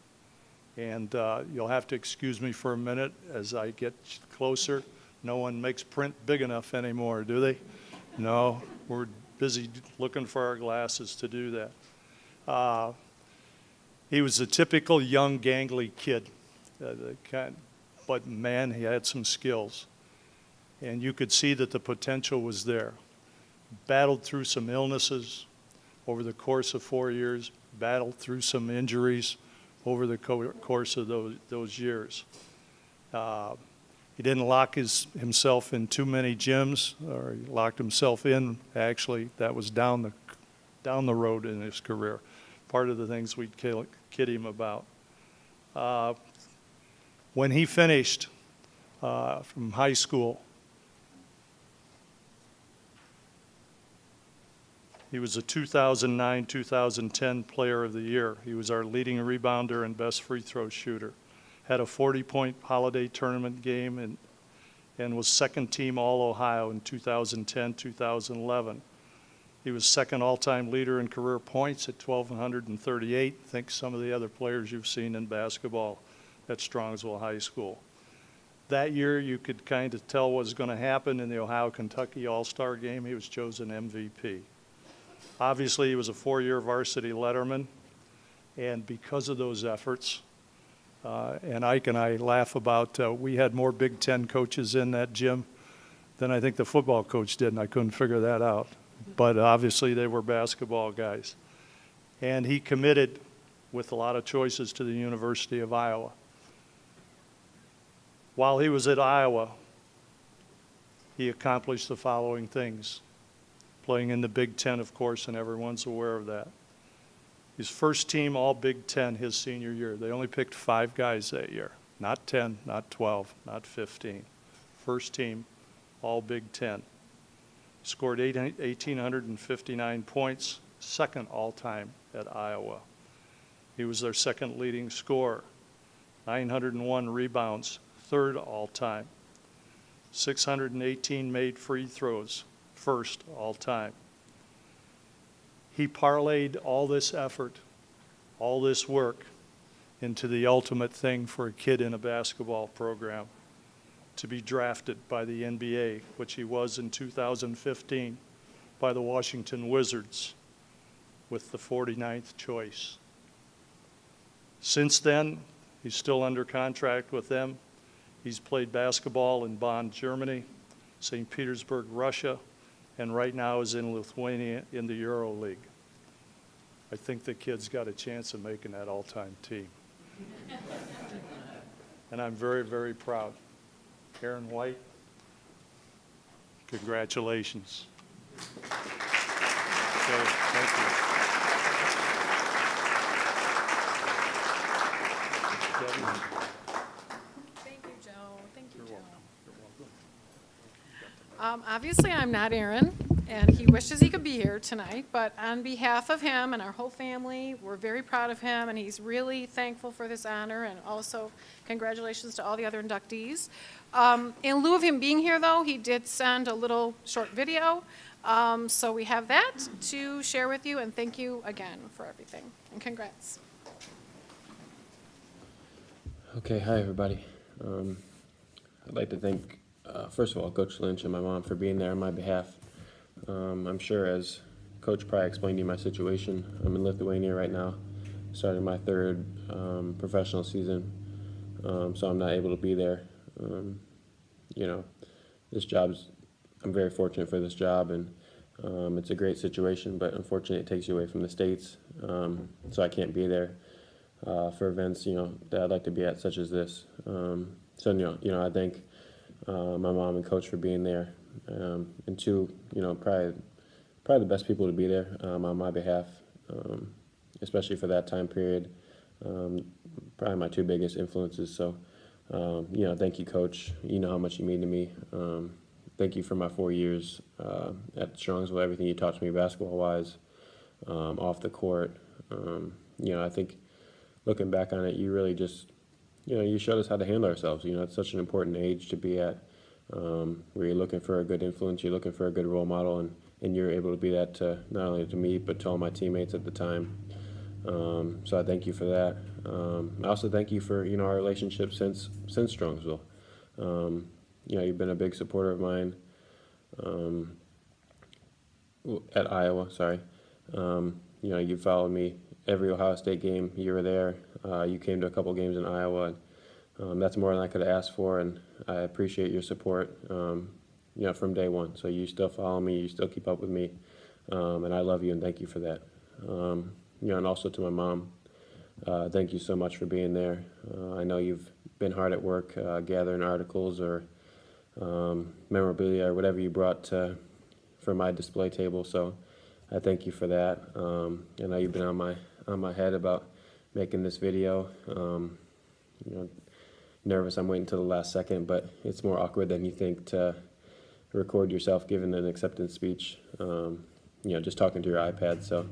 And you'll have to excuse me for a minute as I get closer. No one makes print big enough anymore, do they? No, we're busy looking for our glasses to do that. He was a typical young, gangly kid, but man, he had some skills. And you could see that the potential was there. Battled through some illnesses over the course of 4 years, battled through some injuries over the course of those years. He didn't lock himself in too many gyms, or he locked himself in. Actually, that was down the road in his career. Part of the things we'd kid him about. When he finished from high school, he was a 2009-2010 Player of the Year. He was our leading rebounder and best free throw shooter. Had a 40-point holiday tournament game and was second team All-Ohio in 2010-2011. He was second all-time leader in career points at 1,238. Think some of the other players you've seen in basketball at Strongsville High School. That year, you could kind of tell what was going to happen in the Ohio-Kentucky All-Star game. He was chosen MVP. Obviously, he was a 4-year varsity letterman, and because of those efforts, and Ike and I laugh about, we had more Big Ten coaches in that gym than I think the football coach did, and I couldn't figure that out. But obviously, they were basketball guys. And he committed with a lot of choices to the University of Iowa. While he was at Iowa, he accomplished the following things. Playing in the Big Ten, of course, and everyone's aware of that. His first team all Big Ten his senior year. They only picked 5 guys that year. Not 10, not 12, not 15. First team all Big Ten. Scored 1,859 points, second all-time at Iowa. He was their second leading scorer. 901 rebounds, third all-time. 618 made free throws, first all-time. He parlayed all this effort, all this work, into the ultimate thing for a kid in a basketball program, to be drafted by the NBA, which he was in 2015 by the Washington Wizards with the 49th choice. Since then, he's still under contract with them. He's played basketball in Bonn, Germany, St. Petersburg, Russia, and right now is in Lithuania in the Euro League. I think the kid's got a chance of making that all-time team. And I'm very, very proud. Aaron White, congratulations. Okay, thank you. Debbie? Thank you, Joe. Thank you, Joe. Obviously, I'm not Aaron, and he wishes he could be here tonight, but on behalf of him and our whole family, we're very proud of him, and he's really thankful for this honor, and also congratulations to all the other inductees. In lieu of him being here, though, he did send a little short video, so we have that to share with you, and thank you again for everything, and congrats. Okay, hi everybody. I'd like to thank, first of all, Coach Lynch and my mom for being there on my behalf. I'm sure as Coach probably explained to you my situation, I'm in Lithuania right now, starting my 3rd professional season, so I'm not able to be there. You know, this job's, I'm very fortunate for this job, and it's a great situation, but unfortunately it takes you away from the States, so I can't be there for events, you know, that I'd like to be at, such as this. So, you know, I thank my mom and Coach for being there, and two, you know, probably the best people to be there on my behalf, especially for that time period. Probably my 2 biggest influences. So, you know, thank you, Coach. You know how much you mean to me. Thank you for my 4 years at Strongsville, everything you taught me basketball-wise, off the court. You know, I think looking back on it, you really just, you know, you showed us how to handle ourselves. You know, it's such an important age to be at, where you're looking for a good influence, you're looking for a good role model, and you're able to be that to, not only to me, but to all my teammates at the time. So I thank you for that. I also thank you for, you know, our relationship since Strongsville. You know, you've been a big supporter of mine at Iowa, sorry. You know, you followed me every Ohio State game. You were there. You came to a couple games in Iowa. That's more than I could have asked for, and I appreciate your support, you know, from day one. So you still follow me, you still keep up with me, and I love you and thank you for that. You know, and also to my mom, thank you so much for being there. I know you've been hard at work gathering articles or memorabilia or whatever you brought for my display table, so I thank you for that. I know you've been on my head about making this video. You know, nervous, I'm waiting until the last second, but it's more awkward than you think to record yourself giving an acceptance speech, you know, just talking to your iPad. So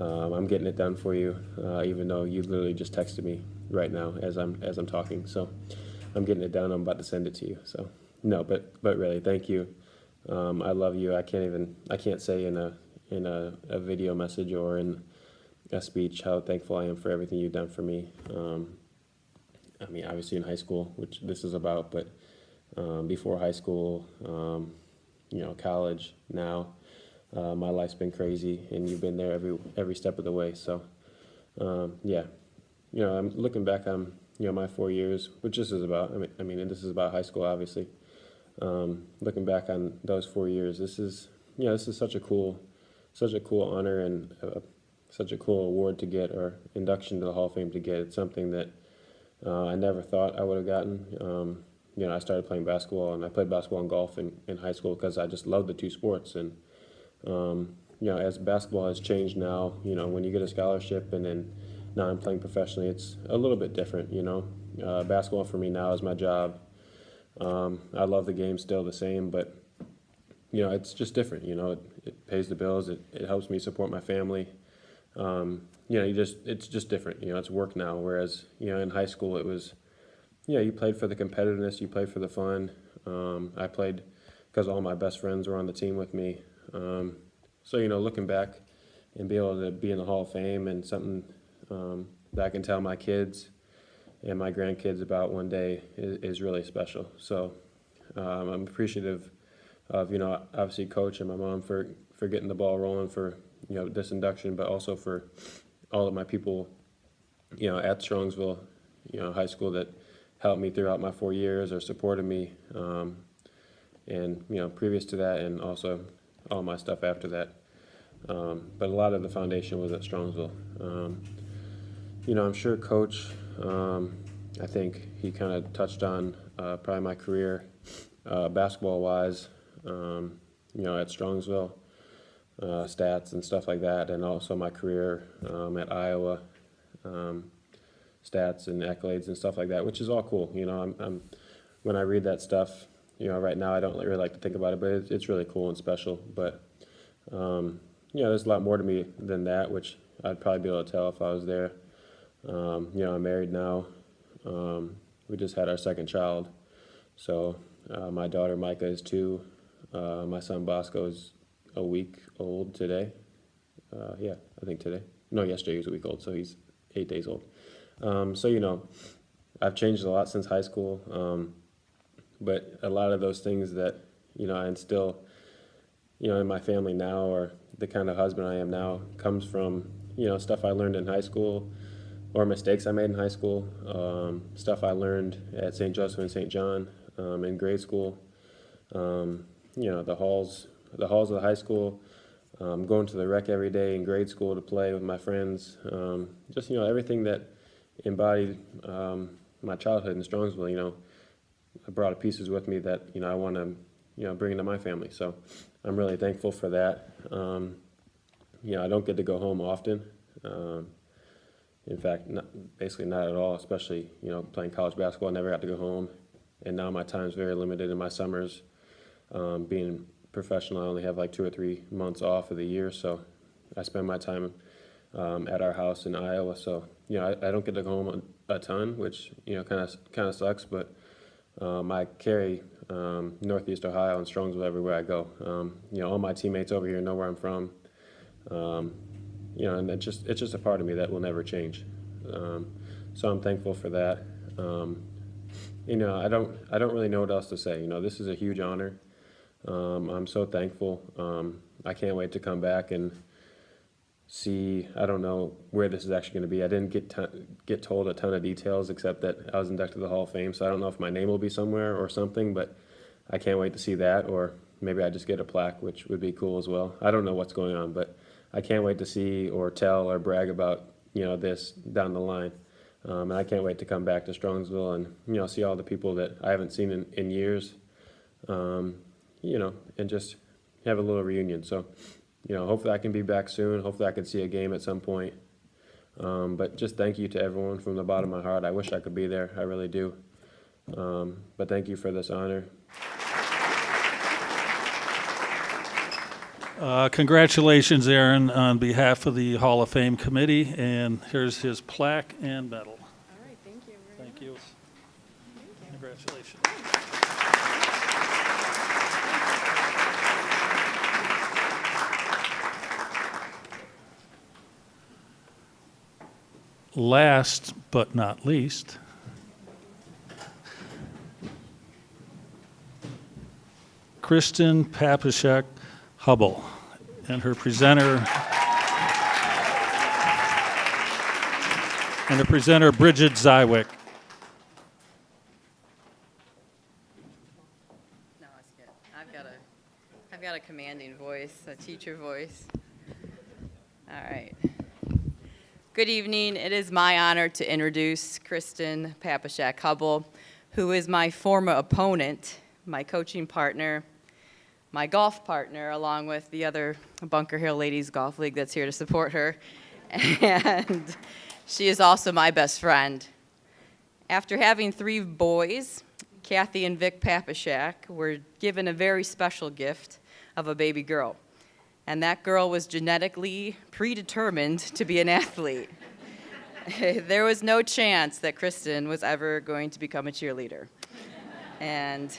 I'm getting it done for you, even though you literally just texted me right now as I'm talking. So I'm getting it done. I'm about to send it to you. So no, but really, thank you. I love you. I can't say in a video message or in a speech how thankful I am for everything you've done for me. I mean, obviously in high school, which this is about, but before high school, college now. My life's been crazy, and you've been there every step of the way. So, yeah, I'm looking back on my 4 years, which this is about. I mean, and this is about high school, obviously. Looking back on those 4 years, this is such a cool honor and such a cool award to get, or induction to the Hall of Fame to get. It's something that I never thought I would have gotten. I started playing basketball, and I played basketball and golf in high school because I just loved the two sports. And as basketball has changed now, when you get a scholarship and then now I'm playing professionally, it's a little bit different. Basketball for me now is my job. I love the game still the same, but it's just different. It pays the bills. It helps me support my family. It's just different. It's work now. Whereas in high school it was, you played for the competitiveness, you played for the fun. I played because all my best friends were on the team with me. So looking back and be able to be in the Hall of Fame and something that I can tell my kids and my grandkids about one day is really special. So I'm appreciative of obviously Coach and my mom for getting the ball rolling for this induction, but also for all of my people at Strongsville high school that helped me throughout my 4 years or supported me, and previous to that, and also all my stuff after that. But a lot of the foundation was at Strongsville. I'm sure Coach, I think he kind of touched on probably my career basketball-wise, at Strongsville, stats and stuff like that, and also my career at Iowa, stats and accolades and stuff like that, which is all cool. I'm when I read that stuff, right now I don't really like to think about it, but it's really cool and special. But there's a lot more to me than that, which I'd probably be able to tell if I was there. I'm married now. We just had our second child. So my daughter Micah is 2. My son Bosco is a week old today. I think today. No, yesterday he was a week old, so he's 8 days old. So I've changed a lot since high school, but a lot of those things that I instill in my family now, or the kind of husband I am now, comes from stuff I learned in high school, or mistakes I made in high school, stuff I learned at St. Joseph and St. John in grade school, the halls of the high school, going to the rec every day in grade school to play with my friends, just everything that embodied my childhood in Strongsville. I brought pieces with me that I want to bring into my family. So I'm really thankful for that. I don't get to go home often. In fact, basically not at all, especially, playing college basketball. I never got to go home. And now my time's very limited in my summers. Being professional, I only have like 2 or 3 months off of the year. So I spend my time at our house in Iowa. So, I don't get to go home a ton, which, kind of sucks. But I carry Northeast Ohio and Strongsville everywhere I go. All my teammates over here know where I'm from. And it's just a part of me that will never change. So I'm thankful for that. I don't really know what else to say. This is a huge honor. I'm so thankful. I can't wait to come back and see. I don't know where this is actually going to be. I didn't get told a ton of details, except that I was inducted to the Hall of Fame. So I don't know if my name will be somewhere or something, but I can't wait to see that. Or maybe I just get a plaque, which would be cool as well. I don't know what's going on, but I can't wait to see or tell or brag about this down the line. And I can't wait to come back to Strongsville and see all the people that I haven't seen in years. And just have a little reunion. So, hopefully I can be back soon. Hopefully I can see a game at some point. But just thank you to everyone from the bottom of my heart. I wish I could be there. I really do. But thank you for this honor. Congratulations, Aaron, on behalf of the Hall of Fame committee. And here's his plaque and medal. All right, thank you very Thank you. much. Congratulations. Last but not least, Kristen Papashek Hubble, and her presenter, Bridget Zywick. No, it's good. I've got a commanding voice, a teacher voice. All right. Good evening. It is my honor to introduce Kristen Papashek Hubble, who is my former opponent, my coaching partner, my golf partner, along with the other Bunker Hill Ladies Golf League that's here to support her. And she is also my best friend. After having 3 boys, Kathy and Vic Papashek were given a very special gift of a baby girl. And that girl was genetically predetermined to be an athlete. There was no chance that Kristen was ever going to become a cheerleader. And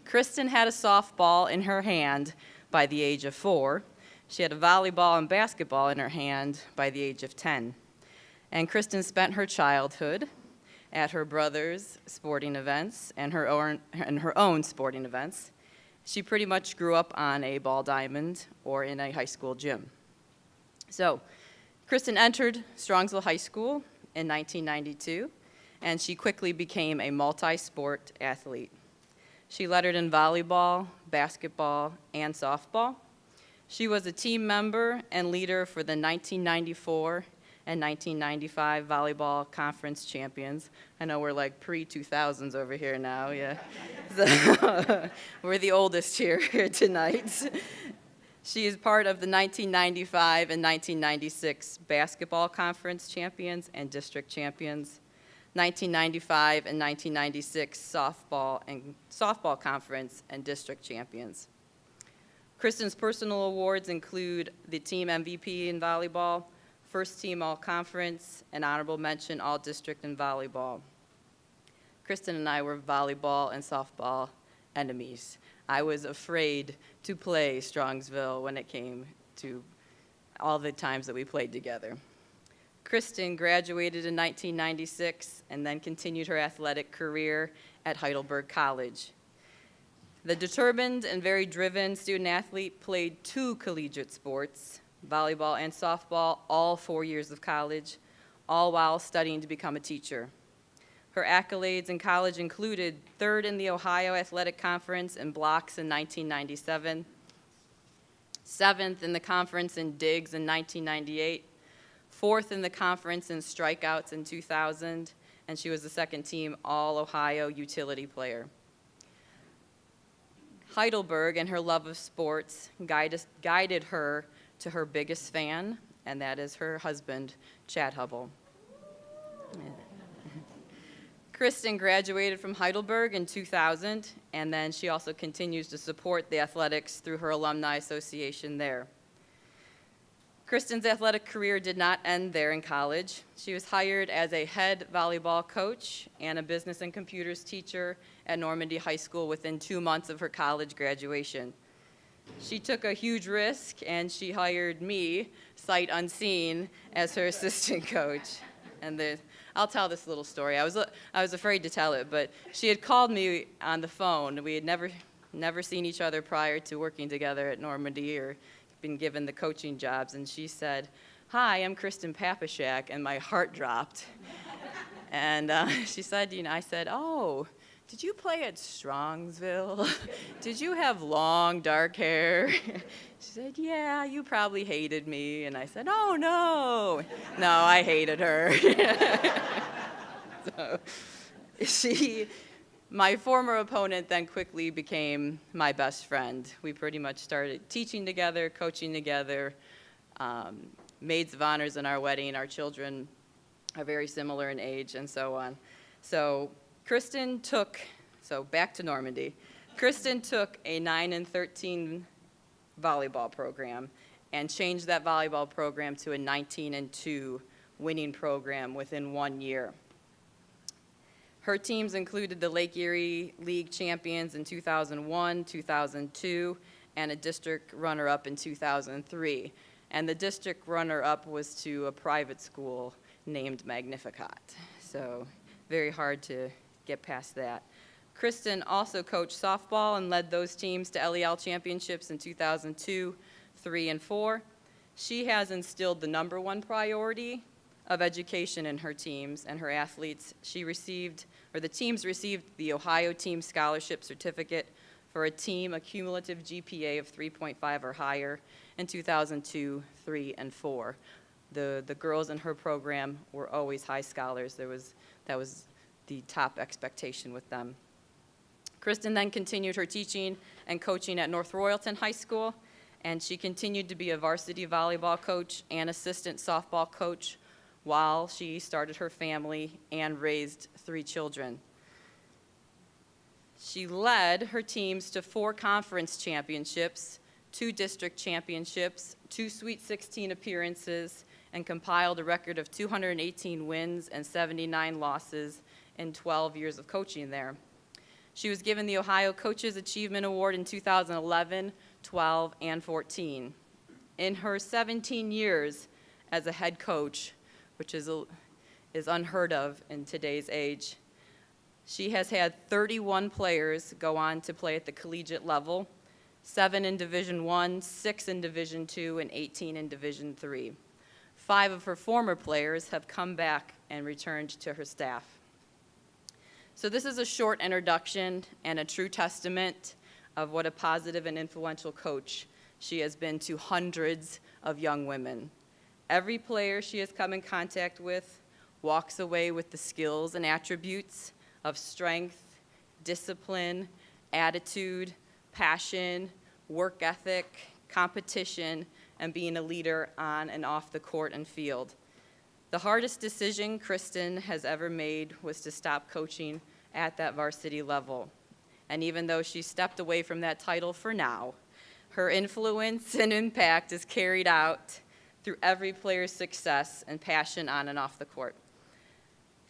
Kristen had a softball in her hand by the age of 4. She had a volleyball and basketball in her hand by the age of 10. And Kristen spent her childhood at her brother's sporting events and her own sporting events. She pretty much grew up on a ball diamond or in a high school gym. So, Kristen entered Strongsville High School in 1992, and she quickly became a multi-sport athlete. She lettered in volleyball, basketball, and softball. She was a team member and leader for the 1994 and 1995 volleyball conference champions. I know we're like pre-2000s over here now, yeah. So, we're the oldest here tonight. She is part of the 1995 and 1996 basketball conference champions and district champions, 1995 and 1996 softball conference and district champions. Kristen's personal awards include the team MVP in volleyball, first team all-conference, and honorable mention all-district in volleyball. Kristen and I were volleyball and softball enemies. I was afraid to play Strongsville when it came to all the times that we played together. Kristen graduated in 1996 and then continued her athletic career at Heidelberg College. The determined and very driven student athlete played 2 collegiate sports, volleyball and softball, all 4 years of college, all while studying to become a teacher. Her accolades in college included 3rd in the Ohio Athletic Conference in blocks in 1997, 7th in the conference in digs in 1998, 4th in the conference in strikeouts in 2000, and she was the 2nd team All-Ohio utility player. Heidelberg and her love of sports guided her to her biggest fan, and that is her husband, Chad Hubble. Kristen graduated from Heidelberg in 2000, and then she also continues to support the athletics through her alumni association there. Kristen's athletic career did not end there in college. She was hired as a head volleyball coach and a business and computers teacher at Normandy High School within 2 months of her college graduation. She took a huge risk, and she hired me, sight unseen, as her assistant coach. And I'll tell this little story. I was afraid to tell it, but she had called me on the phone. We had never seen each other prior to working together at Normandy or been given the coaching jobs, and she said, "Hi, I'm Kristen Papashek," and my heart dropped. And she said, I said, "Oh, did you play at Strongsville? Did you have long, dark hair?" She said, "Yeah, you probably hated me." And I said, "Oh, no." No, I hated her. So my former opponent then quickly became my best friend. We pretty much started teaching together, coaching together, maids of honors in our wedding. Our children are very similar in age and so on. So back to Normandy. Kristen took a 9 and 13 volleyball program and changed that volleyball program to a 19 and 2 winning program within 1 year. Her teams included the Lake Erie League champions in 2001, 2002, and a district runner-up in 2003. And the district runner-up was to a private school named Magnificat. So very hard to get past that. Kristen also coached softball and led those teams to LEL championships in 2002, 3, and 4. She has instilled the number one priority of education in her teams and her athletes. The teams received the Ohio Team Scholarship Certificate for a team a cumulative GPA of 3.5 or higher in 2002, 3, and 4. The girls in her program were always high scholars. That was the top expectation with them. Kristen then continued her teaching and coaching at North Royalton High School, and she continued to be a varsity volleyball coach and assistant softball coach while she started her family and raised 3 children. She led her teams to 4 conference championships, 2 district championships, 2 Sweet 16 appearances, and compiled a record of 218 wins and 79 losses in 12 years of coaching there. She was given the Ohio Coaches Achievement Award in 2011, 12, and 14. In her 17 years as a head coach, which is unheard of in today's age, she has had 31 players go on to play at the collegiate level, 7 in Division I, 6 in Division II, and 18 in Division III. 5 of her former players have come back and returned to her staff. So this is a short introduction and a true testament of what a positive and influential coach she has been to hundreds of young women. Every player she has come in contact with walks away with the skills and attributes of strength, discipline, attitude, passion, work ethic, competition, and being a leader on and off the court and field. The hardest decision Kristen has ever made was to stop coaching at that varsity level. And even though she stepped away from that title for now, her influence and impact is carried out through every player's success and passion on and off the court.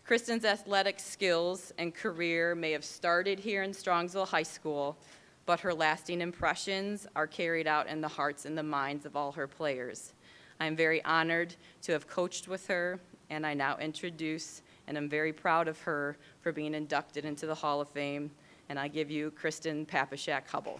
Kristen's athletic skills and career may have started here in Strongsville High School, but her lasting impressions are carried out in the hearts and the minds of all her players. I'm very honored to have coached with her, and I now introduce, and I'm very proud of her for being inducted into the Hall of Fame, and I give you Kristen Papashak-Hubble.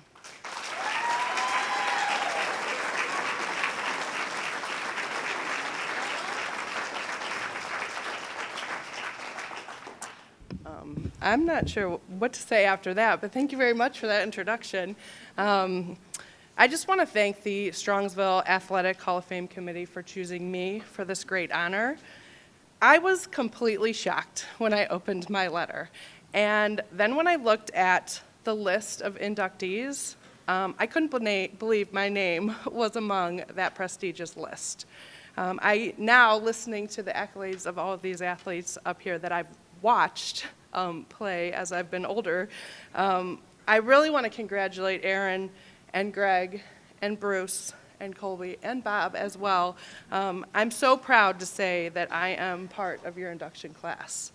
I'm not sure what to say after that, but thank you very much for that introduction. I just want to thank the Strongsville Athletic Hall of Fame Committee for choosing me for this great honor. I was completely shocked when I opened my letter. And then when I looked at the list of inductees, I couldn't believe my name was among that prestigious list. Now, listening to the accolades of all of these athletes up here that I've watched play as I've been older, I really want to congratulate Aaron and Greg and Bruce and Colby and Bob as well. I'm so proud to say that I am part of your induction class.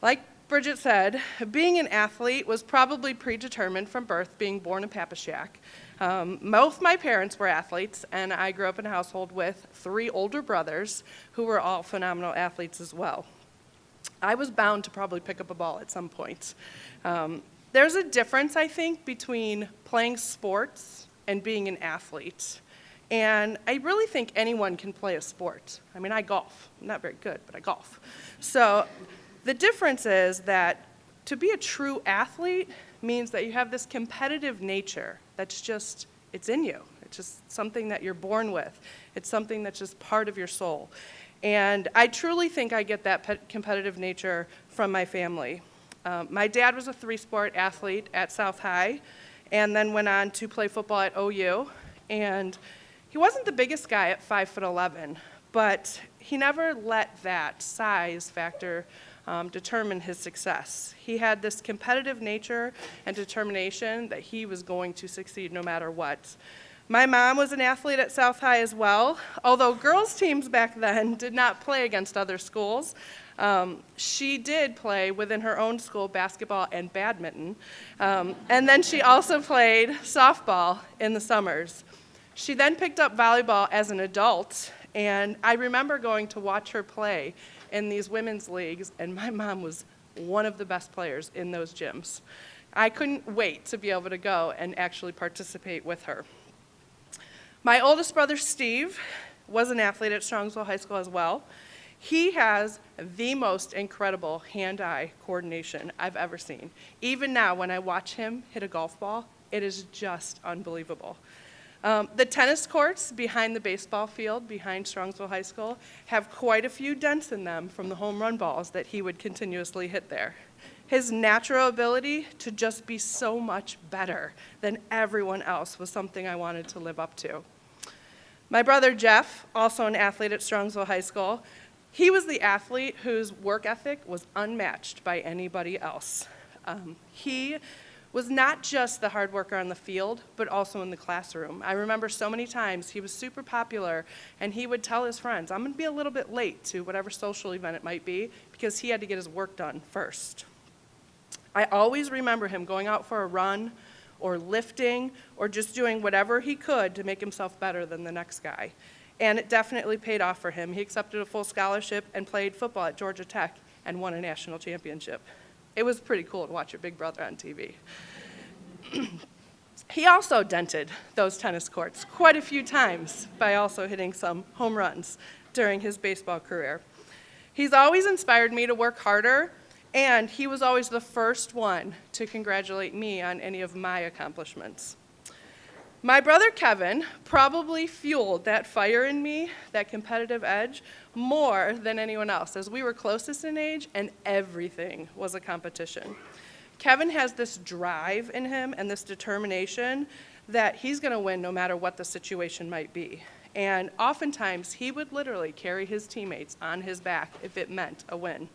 Like Bridget said, being an athlete was probably predetermined from birth, being born in Papashak. Both my parents were athletes, and I grew up in a household with 3 older brothers who were all phenomenal athletes as well. I was bound to probably pick up a ball at some point. There's a difference, I think, between playing sports and being an athlete. And I really think anyone can play a sport. I mean, I golf. I'm not very good, but I golf. So the difference is that to be a true athlete means that you have this competitive nature that's just, it's in you. It's just something that you're born with. It's something that's just part of your soul. And I truly think I get that competitive nature from my family. My dad was a 3-sport athlete at South High and then went on to play football at OU. And he wasn't the biggest guy at 5'11", but he never let that size factor determine his success. He had this competitive nature and determination that he was going to succeed no matter what. My mom was an athlete at South High as well, although girls' teams back then did not play against other schools. She did play within her own school basketball and badminton, and then she also played softball in the summers. She then picked up volleyball as an adult, and I remember going to watch her play in these women's leagues, and my mom was one of the best players in those gyms. I couldn't wait to be able to go and actually participate with her. My oldest brother, Steve, was an athlete at Strongsville High School as well. He has the most incredible hand-eye coordination I've ever seen. Even now, when I watch him hit a golf ball, it is just unbelievable. The tennis courts behind the baseball field, behind Strongsville High School, have quite a few dents in them from the home run balls that he would continuously hit there. His natural ability to just be so much better than everyone else was something I wanted to live up to. My brother Jeff, also an athlete at Strongsville High School, he was the athlete whose work ethic was unmatched by anybody else. He was not just the hard worker on the field, but also in the classroom. I remember so many times he was super popular, and he would tell his friends, I'm gonna be a little bit late to whatever social event it might be, because he had to get his work done first. I always remember him going out for a run, or lifting, or just doing whatever he could to make himself better than the next guy. And it definitely paid off for him. He accepted a full scholarship and played football at Georgia Tech and won a national championship. It was pretty cool to watch your big brother on TV. He also dented those tennis courts quite a few times by also hitting some home runs during his baseball career. He's always inspired me to work harder, and he was always the first one to congratulate me on any of my accomplishments. My brother Kevin probably fueled that fire in me, that competitive edge, more than anyone else, as we were closest in age and everything was a competition. Kevin has this drive in him and this determination that he's gonna win no matter what the situation might be. And oftentimes he would literally carry his teammates on his back if it meant a win.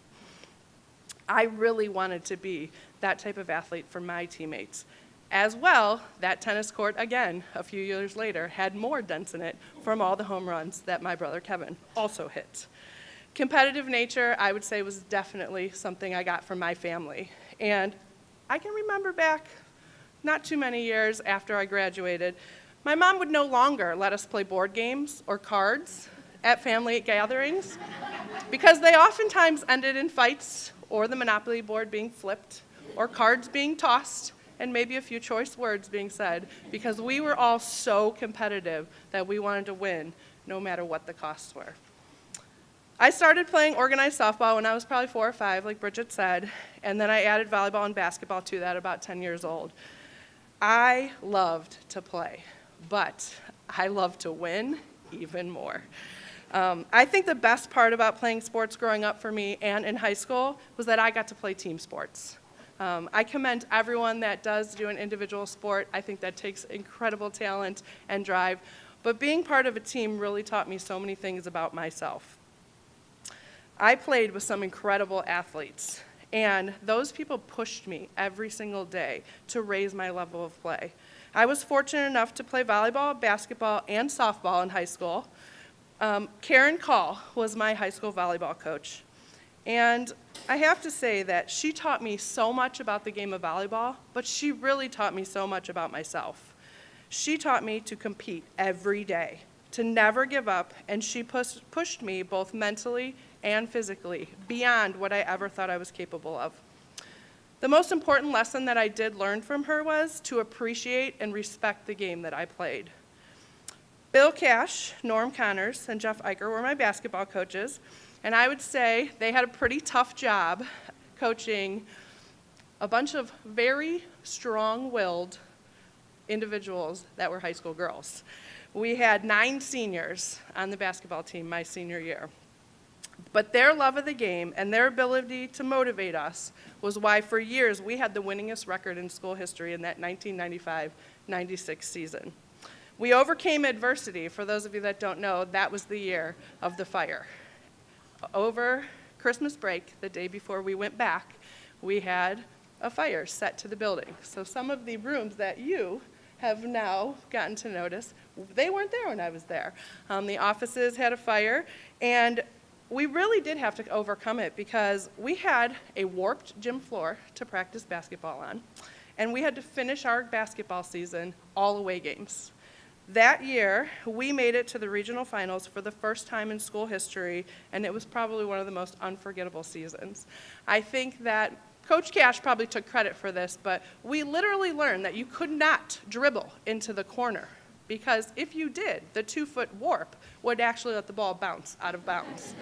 I really wanted to be that type of athlete for my teammates. As well, that tennis court, again, a few years later, had more dents in it from all the home runs that my brother Kevin also hit. Competitive nature, I would say, was definitely something I got from my family. And I can remember back not too many years after I graduated, my mom would no longer let us play board games or cards at family gatherings because they oftentimes ended in fights or the Monopoly board being flipped or cards being tossed and maybe a few choice words being said, because we were all so competitive that we wanted to win no matter what the costs were. I started playing organized softball when I was probably 4 or 5, like Bridget said, and then I added volleyball and basketball to that about 10 years old. I loved to play, but I loved to win even more. I think the best part about playing sports growing up for me and in high school was that I got to play team sports. I commend everyone that does do an individual sport. I think that takes incredible talent and drive. But being part of a team really taught me so many things about myself. I played with some incredible athletes, and those people pushed me every single day to raise my level of play. I was fortunate enough to play volleyball, basketball, and softball in high school. Karen Call was my high school volleyball coach. And I have to say that she taught me so much about the game of volleyball, but she really taught me so much about myself. She taught me to compete every day, to never give up, and she pushed me both mentally and physically beyond what I ever thought I was capable of. The most important lesson that I did learn from her was to appreciate and respect the game that I played. Bill Cash, Norm Connors, and Jeff Eicher were my basketball coaches. And I would say they had a pretty tough job coaching a bunch of very strong-willed individuals that were high school girls. We had 9 seniors on the basketball team my senior year. But their love of the game and their ability to motivate us was why for years we had the winningest record in school history in that 1995-96 season. We overcame adversity. For those of you that don't know, that was the year of the fire. Over Christmas break, the day before we went back, we had a fire set to the building. So some of the rooms that you have now gotten to notice, they weren't there when I was there. The offices had a fire, and we really did have to overcome it because we had a warped gym floor to practice basketball on, and we had to finish our basketball season all away games. That year, we made it to the regional finals for the first time in school history, and it was probably one of the most unforgettable seasons. I think that Coach Cash probably took credit for this, but we literally learned that you could not dribble into the corner, because if you did, the 2-foot warp would actually let the ball bounce out of bounds.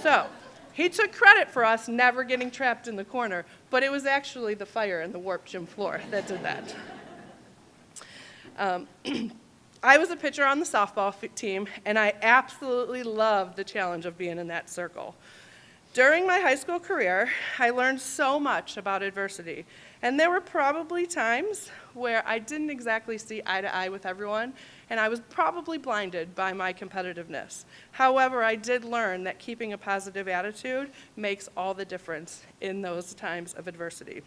So he took credit for us never getting trapped in the corner, but it was actually the fire in the warped gym floor that did that. I was a pitcher on the softball team, and I absolutely loved the challenge of being in that circle. During my high school career, I learned so much about adversity, and there were probably times where I didn't exactly see eye to eye with everyone, and I was probably blinded by my competitiveness. However, I did learn that keeping a positive attitude makes all the difference in those times of adversity.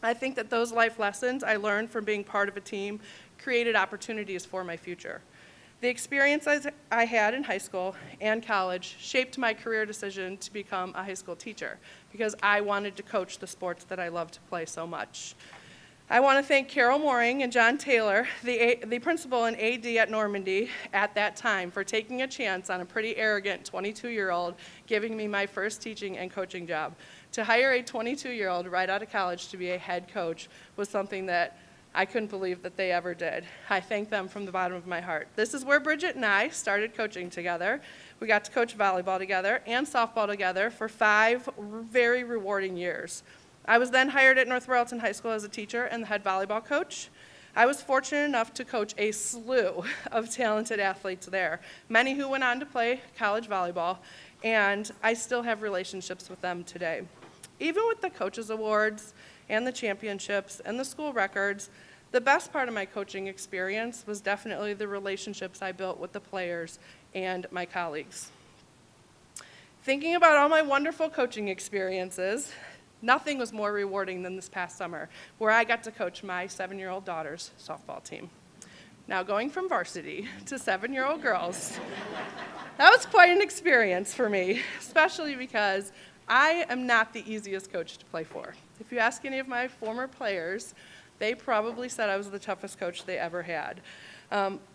I think that those life lessons I learned from being part of a team created opportunities for my future. The experiences I had in high school and college shaped my career decision to become a high school teacher because I wanted to coach the sports that I love to play so much. I want to thank Carol Mooring and John Taylor, the principal and AD at Normandy at that time, for taking a chance on a pretty arrogant 22-year-old giving me my first teaching and coaching job. To hire a 22-year-old right out of college to be a head coach was something that I couldn't believe that they ever did. I thank them from the bottom of my heart. This is where Bridget and I started coaching together. We got to coach volleyball together and softball together for 5 very rewarding years. I was then hired at North Royalton High School as a teacher and the head volleyball coach. I was fortunate enough to coach a slew of talented athletes there, many who went on to play college volleyball, and I still have relationships with them today. Even with the coaches awards and the championships and the school records, the best part of my coaching experience was definitely the relationships I built with the players and my colleagues. Thinking about all my wonderful coaching experiences, nothing was more rewarding than this past summer, where I got to coach my 7-year-old daughter's softball team. Now, going from varsity to 7-year-old girls, that was quite an experience for me, especially because I am not the easiest coach to play for. If you ask any of my former players, they probably said I was the toughest coach they ever had.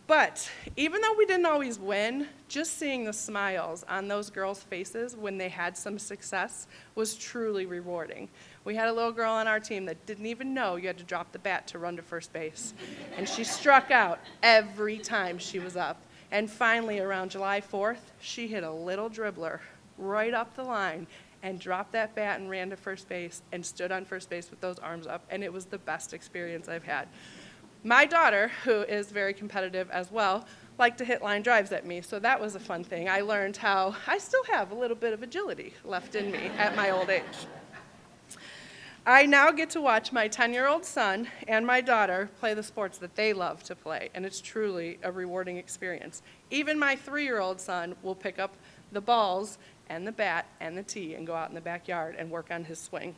But even though we didn't always win, just seeing the smiles on those girls' faces when they had some success was truly rewarding. We had a little girl on our team that didn't even know you had to drop the bat to run to first base. And she struck out every time she was up. And finally, around July 4th, she hit a little dribbler right up the line and dropped that bat and ran to first base and stood on first base with those arms up, and it was the best experience I've had. My daughter, who is very competitive as well, liked to hit line drives at me, so that was a fun thing. I learned how I still have a little bit of agility left in me at my old age. I now get to watch my 10-year-old son and my daughter play the sports that they love to play, and it's truly a rewarding experience. Even my 3-year-old son will pick up the balls and the bat and the tee and go out in the backyard and work on his swing.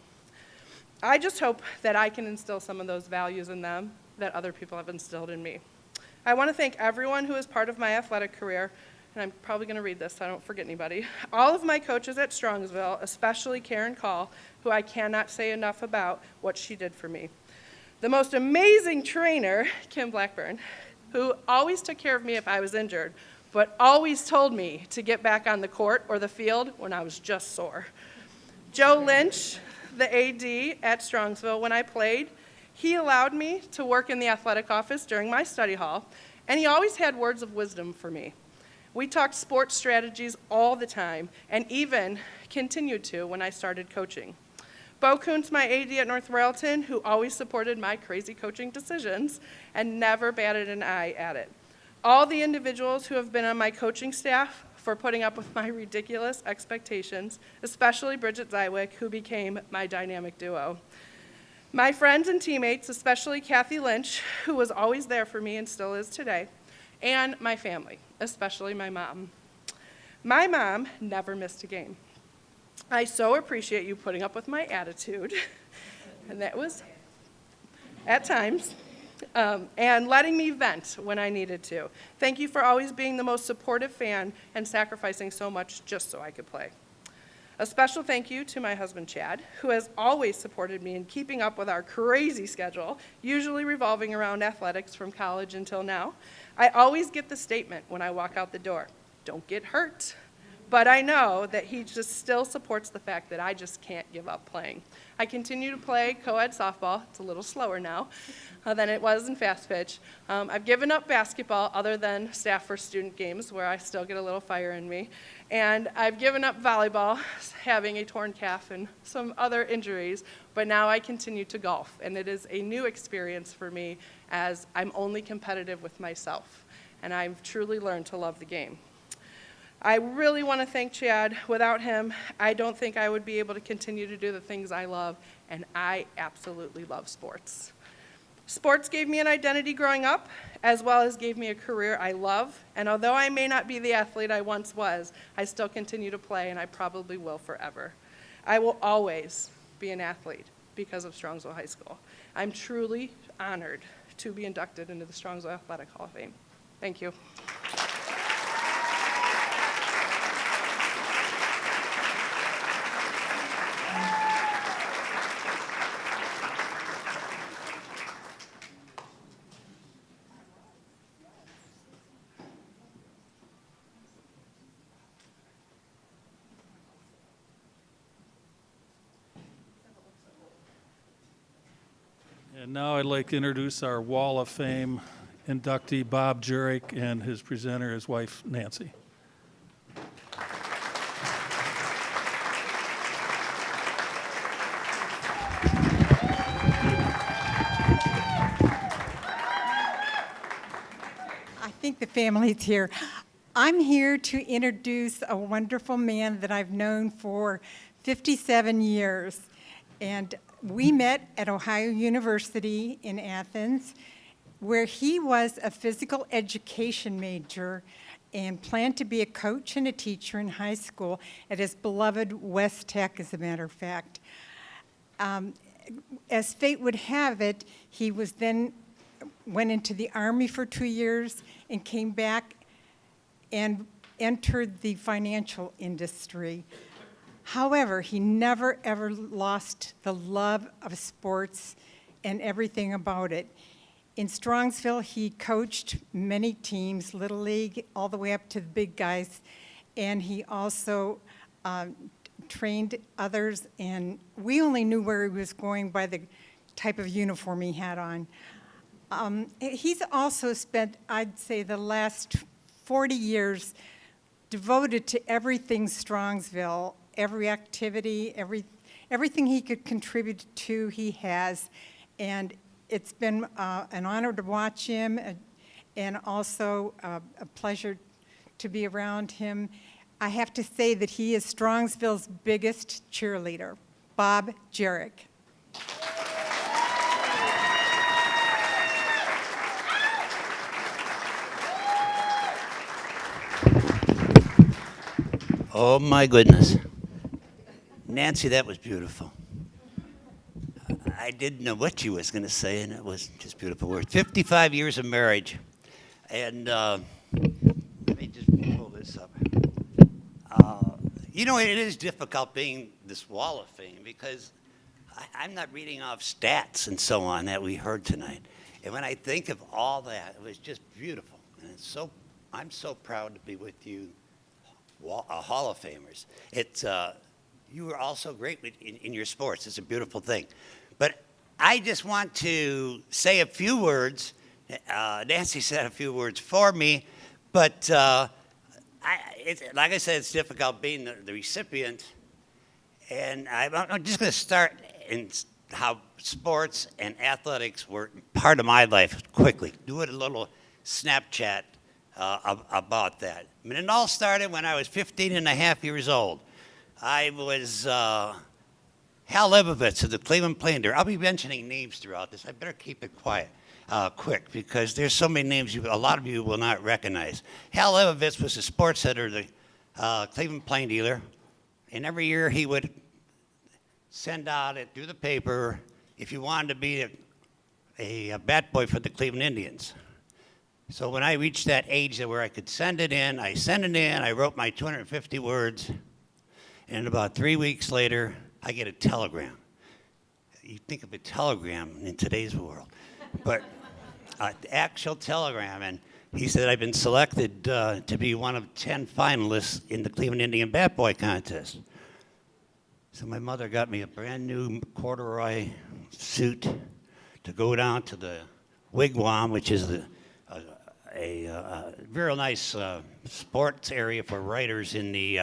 I just hope that I can instill some of those values in them that other people have instilled in me. I want to thank everyone who is part of my athletic career, and I'm probably going to read this so I don't forget anybody. All of my coaches at Strongsville, especially Karen Call, who I cannot say enough about what she did for me. The most amazing trainer, Kim Blackburn, who always took care of me if I was injured, but always told me to get back on the court or the field when I was just sore. Joe Lynch, the AD at Strongsville, when I played, he allowed me to work in the athletic office during my study hall, and he always had words of wisdom for me. We talked sports strategies all the time, and even continued to when I started coaching. Bo Kuntz, my AD at North Royalton, who always supported my crazy coaching decisions and never batted an eye at it. All the individuals who have been on my coaching staff for putting up with my ridiculous expectations, especially Bridget Zywick, who became my dynamic duo. My friends and teammates, especially Kathy Lynch, who was always there for me and still is today, and my family, especially my mom. My mom never missed a game. I so appreciate you putting up with my attitude, and that was at times, and letting me vent when I needed to. Thank you for always being the most supportive fan and sacrificing so much just so I could play. A special thank you to my husband, Chad, who has always supported me in keeping up with our crazy schedule, usually revolving around athletics from college until now. I always get the statement when I walk out the door, "Don't get hurt." But I know that he just still supports the fact that I just can't give up playing. I continue to play co-ed softball. It's a little slower now than it was in fast pitch. I've given up basketball other than staff for student games where I still get a little fire in me. And I've given up volleyball, having a torn calf and some other injuries, but now I continue to golf. And it is a new experience for me as I'm only competitive with myself. And I've truly learned to love the game. I really want to thank Chad. Without him, I don't think I would be able to continue to do the things I love, and I absolutely love sports. Sports gave me an identity growing up, as well as gave me a career I love, and although I may not be the athlete I once was, I still continue to play, and I probably will forever. I will always be an athlete because of Strongsville High School. I'm truly honored to be inducted into the Strongsville Athletic Hall of Fame. Thank you. And now I'd like to introduce our Wall of Fame inductee, Bob Jurek, and his presenter, his wife, Nancy. I think the family's here. I'm here to introduce a wonderful man that I've known for 57 years. And we met at Ohio University in Athens, where he was a physical education major and planned to be a coach and a teacher in high school at his beloved West Tech, as a matter of fact. As fate would have it, he was then went into the Army for 2 years and came back and entered the financial industry. However, he never, ever lost the love of sports and everything about it. In Strongsville, he coached many teams, Little League, all the way up to the big guys, and he also trained others, and we only knew where he was going by the type of uniform he had on. He's also spent, I'd say, the last 40 years devoted to everything Strongsville, every activity, everything he could contribute to, he has. And it's been an honor to watch him and also a pleasure to be around him. I have to say that he is Strongsville's biggest cheerleader, Bob Jurek. Oh my goodness. Nancy, that was beautiful. I didn't know what you was going to say, and it was just beautiful words. 55 years of marriage. And let me just pull this up. You know, it is difficult being this Wall of Fame because I'm not reading off stats and so on that we heard tonight. And when I think of all that, it was just beautiful. And it's I'm so proud to be with you, Hall of Famers. You were also great in your sports. It's a beautiful thing. But I just want to say a few words. Nancy said a few words for me, but like I said, it's difficult being the recipient. And I'm just going to start in how sports and athletics were part of my life quickly. Do a little Snapchat about that. I mean, it all started when I was 15 and a half years old. I was Hal Lebovitz of the Cleveland Plain Deer. I'll be mentioning names throughout this. I better keep it quick, because there's so many names a lot of you will not recognize. Hal Lebovitz was the sports editor of the Cleveland Plain Dealer, and every year he would send out it through the paper if you wanted to be a bat boy for the Cleveland Indians. So when I reached that age where I could send it in, I sent it in, I wrote my 250 words, And about 3 weeks later, I get a telegram. You think of a telegram in today's world, but an actual telegram. And he said, I've been selected to be one of 10 finalists in the Cleveland Indian Bat Boy contest. So my mother got me a brand new corduroy suit to go down to the wigwam, which is a real nice sports area for writers in the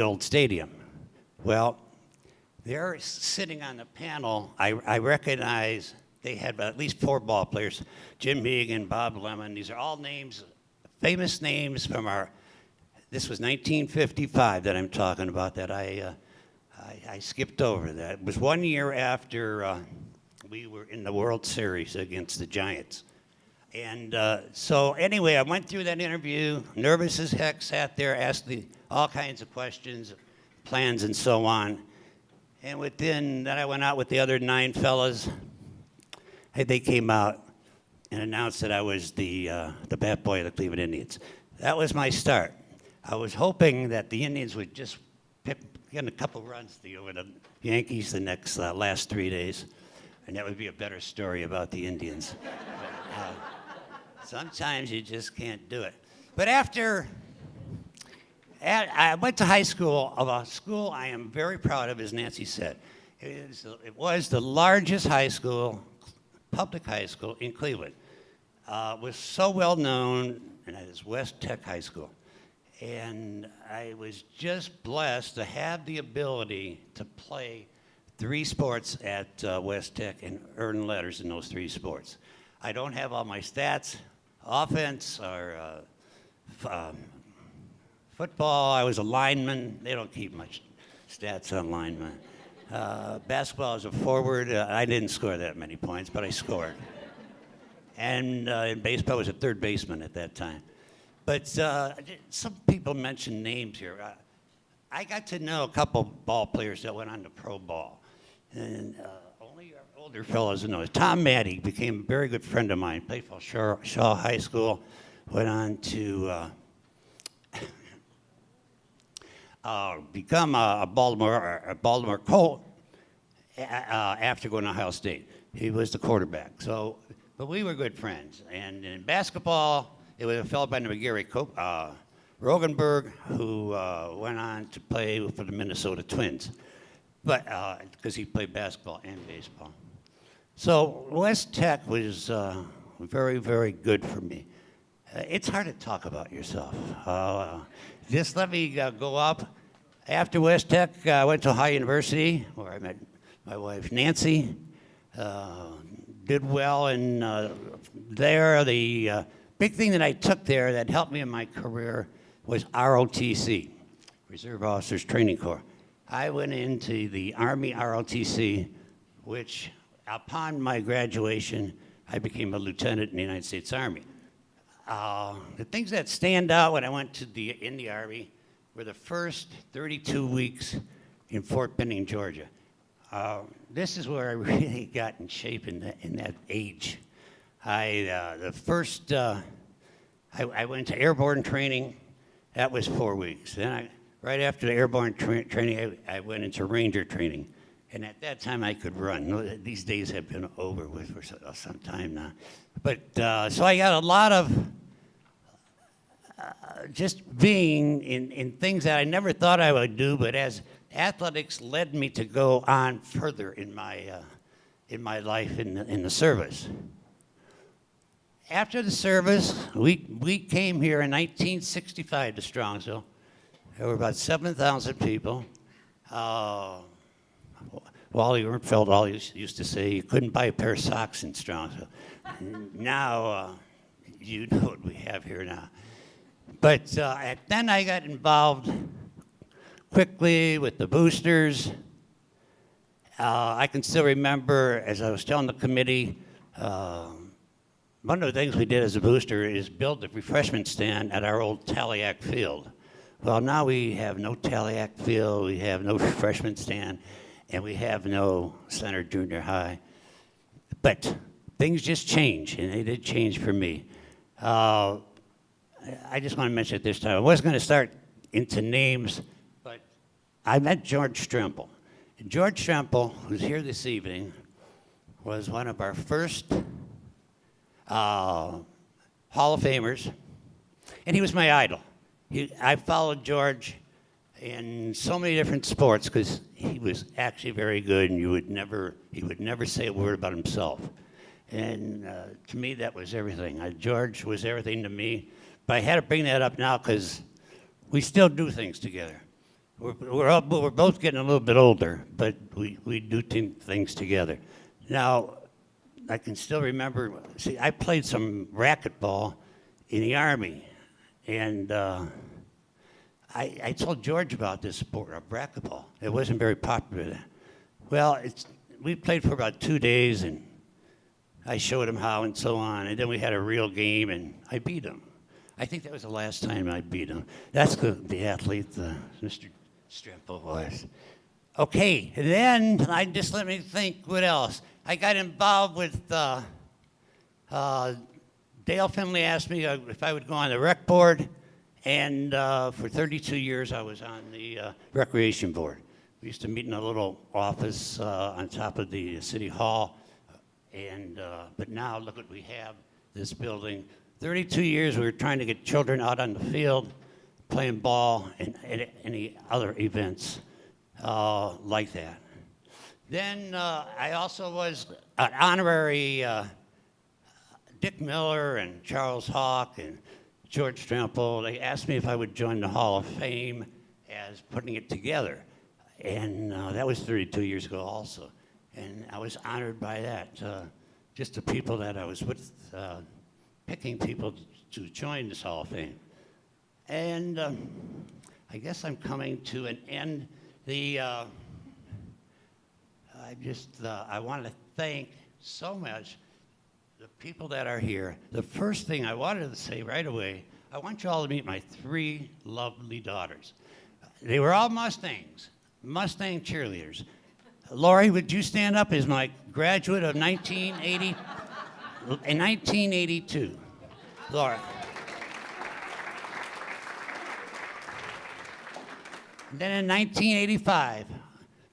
old stadium. Well, they're sitting on the panel. I recognize they had at least 4 ball players: Jim Megan, Bob Lemon. These are all names, famous names from our. This was 1955 that I'm talking about. That I skipped over. That it was 1 year after we were in the World Series against the Giants. And so anyway, I went through that interview, nervous as heck, sat there, asked all kinds of questions, plans, and so on. And then I went out with the other 9 fellas. They came out and announced that I was the bat boy of the Cleveland Indians. That was my start. I was hoping that the Indians would just get a couple runs over the Yankees the last 3 days, and that would be a better story about the Indians. But, sometimes you just can't do it. But I went to high school, of a school I am very proud of, as Nancy said. It was the largest high school, public high school in Cleveland. It was so well known, and it is West Tech High School. And I was just blessed to have the ability to play 3 sports at West Tech and earn letters in those 3 sports. I don't have all my stats. Offense or football, I was a lineman. They don't keep much stats on linemen. Basketball, as a forward, I didn't score that many points, but I scored. And in baseball, I was a third baseman at that time. But some people mention names here. I got to know a couple ball players that went on to pro ball. And only our older fellows know. Tom Maddie became a very good friend of mine. Played for Shaw High School. Went on to become a Baltimore Colt after going to Ohio State. He was the quarterback. But we were good friends. And in basketball, it was a fellow by the name of Gary Rogenberg, who went on to play for the Minnesota Twins, but because he played basketball and baseball. So West Tech was very, very good for me. It's hard to talk about yourself. Just let me go up. After West Tech, I went to Ohio University, where I met my wife, Nancy. Did well, and there, the big thing that I took there that helped me in my career was ROTC, Reserve Officers Training Corps. I went into the Army ROTC, which upon my graduation, I became a lieutenant in the United States Army. The things that stand out when I went in the Army were the first 32 weeks in Fort Benning, Georgia. This is where I really got in shape in that age. I went to airborne training. That was 4 weeks. Then right after the airborne training, I went into ranger training. And at that time, I could run. These days have been over with for some time now. But so I got a lot of just being in things that I never thought I would do, but as athletics led me to go on further in my life in the service. After the service, we came here in 1965 to Strongsville. There were about 7,000 people. Wally Ehrnfelt always used to say you couldn't buy a pair of socks in Strongsville. Now, you know what we have here now. But then I got involved quickly with the boosters. I can still remember, as I was telling the committee, one of the things we did as a booster is build the refreshment stand at our old Taliac field. Well, now we have no Taliac field, we have no refreshment stand, and we have no Center Junior High. But things just change, and they did change for me. I just want to mention at this time, I was going to start into names, but I met George Stremple. And George Stremple, who's here this evening, was one of our first Hall of Famers, and he was my idol. I followed George in so many different sports because he was actually very good, and he would never say a word about himself. And to me, that was everything. George was everything to me. But I had to bring that up now because we still do things together. We're both getting a little bit older, but we do things together. Now, I can still remember, see, I played some racquetball in the Army, and I told George about this sport of racquetball. It wasn't very popular then. Well, we played for about 2 days, and I showed him how and so on, and then we had a real game, and I beat him. I think that was the last time I beat him. That's the athlete Mr. Stremple was. Okay, and then let me think what else. I got involved with, Dale Finley asked me if I would go on the rec board, and for 32 years I was on the recreation board. We used to meet in a little office on top of the city hall, but now look what we have, this building. 32 years we were trying to get children out on the field, playing ball, and any other events like that. Then I also was an honorary Dick Miller and Charles Hawk and George Stremple. They asked me if I would join the Hall of Fame as putting it together. And that was 32 years ago also. And I was honored by that. Just the people that I was with, picking people to join this Hall of Fame. And I guess I'm coming to an end. I want to thank so much the people that are here. The first thing I wanted to say right away, I want you all to meet my 3 lovely daughters. They were all Mustangs, Mustang cheerleaders. Lori, would you stand up as my graduate of 1982? Laura. And then in 1985,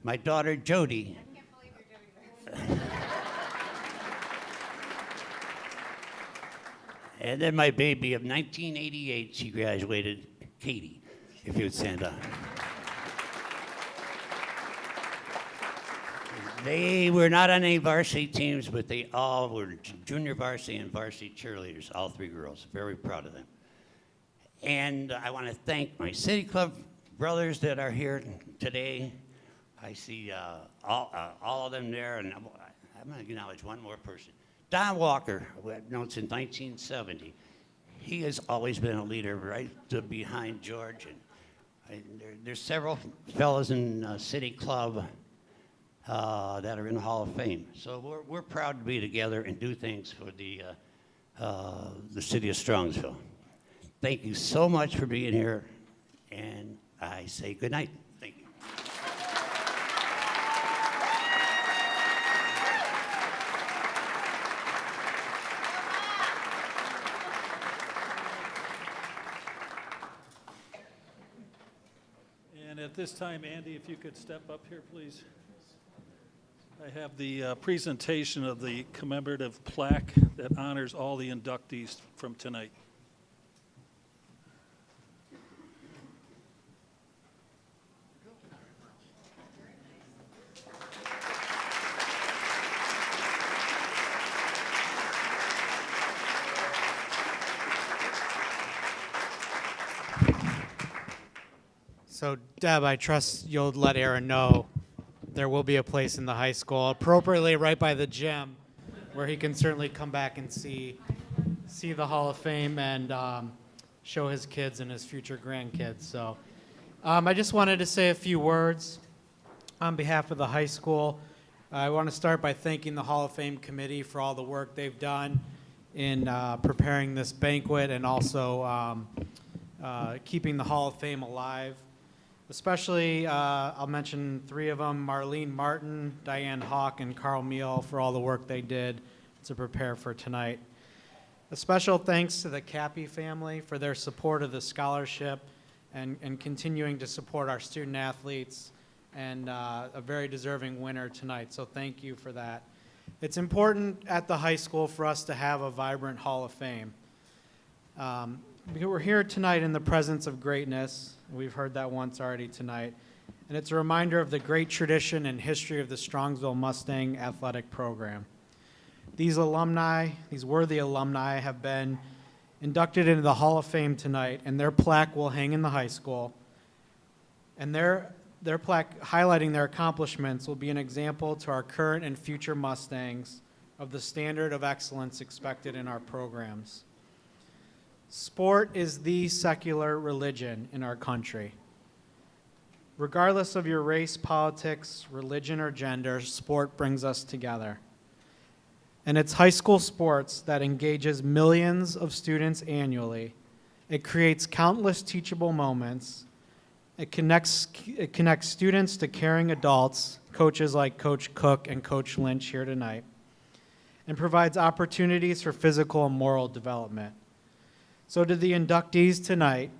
my daughter Jody. I can't believe you're doing this. And then my baby of 1988, she graduated, Katie, if you would stand up. They were not on any varsity teams, but they all were junior varsity and varsity cheerleaders, all 3 girls. Very proud of them. And I want to thank my City Club brothers that are here today. I see all of them there, and I'm going to acknowledge one more person. Don Walker, who I've known since 1970. He has always been a leader right behind George. And there's several fellows in City Club that are in the Hall of Fame. So we're proud to be together and do things for the city of Strongsville. Thank you so much for being here, and I say good night. Thank you. And at this time, Andy, if you could step up here, please. I have the presentation of the commemorative plaque that honors all the inductees from tonight. So, Deb, I trust you'll let Aaron know there will be a place in the high school, appropriately right by the gym, where he can certainly come back and see the Hall of Fame and show his kids and his future grandkids. So I just wanted to say a few words on behalf of the high school. I want to start by thanking the Hall of Fame committee for all the work they've done in preparing this banquet and also keeping the Hall of Fame alive. Especially, I'll mention 3 of them, Marlene Martin, Diane Hawk, and Carl Meal for all the work they did to prepare for tonight. A special thanks to the Cappy family for their support of the scholarship and continuing to support our student athletes and a very deserving winner tonight. So thank you for that. It's important at the high school for us to have a vibrant Hall of Fame. We're here tonight in the presence of greatness. We've heard that once already tonight. And it's a reminder of the great tradition and history of the Strongsville Mustang athletic program. These alumni, these worthy alumni, have been inducted into the Hall of Fame tonight, and their plaque will hang in the high school. And their plaque highlighting their accomplishments will be an example to our current and future Mustangs of the standard of excellence expected in our programs. Sport is the secular religion in our country. Regardless of your race, politics, religion, or gender, sport brings us together. And it's high school sports that engages millions of students annually. It creates countless teachable moments. It connects students to caring adults, coaches like Coach Cook and Coach Lynch here tonight, and provides opportunities for physical and moral development. So to the inductees tonight,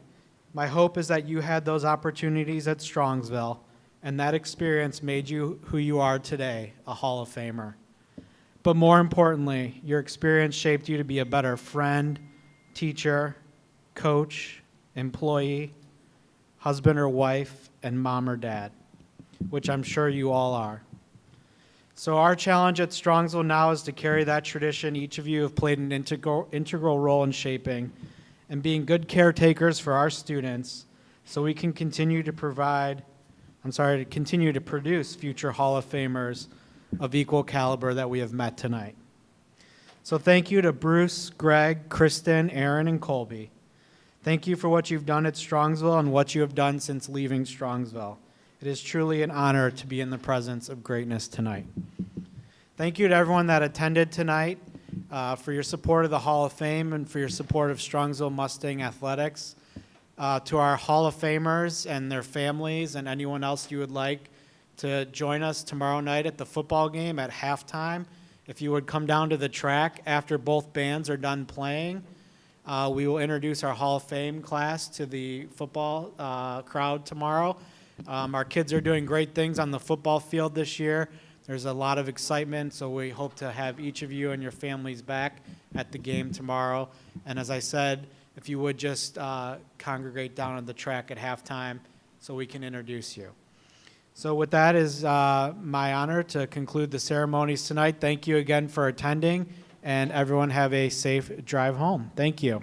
my hope is that you had those opportunities at Strongsville, and that experience made you who you are today, a Hall of Famer. But more importantly, your experience shaped you to be a better friend, teacher, coach, employee, husband or wife, and mom or dad, which I'm sure you all are. So our challenge at Strongsville now is to carry that tradition each of you have played an integral role in shaping and being good caretakers for our students so we can continue to produce future Hall of Famers of equal caliber that we have met tonight. So thank you to Bruce, Greg, Kristen, Aaron, and Colby. Thank you for what you've done at Strongsville and what you have done since leaving Strongsville. It is truly an honor to be in the presence of greatness tonight. Thank you to everyone that attended tonight for your support of the Hall of Fame and for your support of Strongsville Mustang Athletics. To our Hall of Famers and their families and anyone else you would like to join us tomorrow night at the football game at halftime. If you would come down to the track after both bands are done playing, we will introduce our Hall of Fame class to the football crowd tomorrow. Our kids are doing great things on the football field this year. There's a lot of excitement, so we hope to have each of you and your families back at the game tomorrow. And as I said, if you would just congregate down on the track at halftime so we can introduce you. So with that is my honor to conclude the ceremonies tonight. Thank you again for attending, and everyone have a safe drive home. Thank you.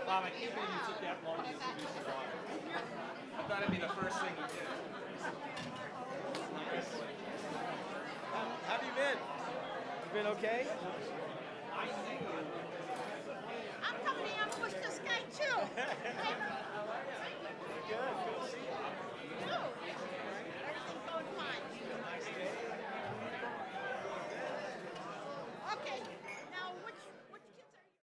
Bob, I can't believe you took that long to introduce the water. I thought it'd be the first thing you did. How have you been? You been okay?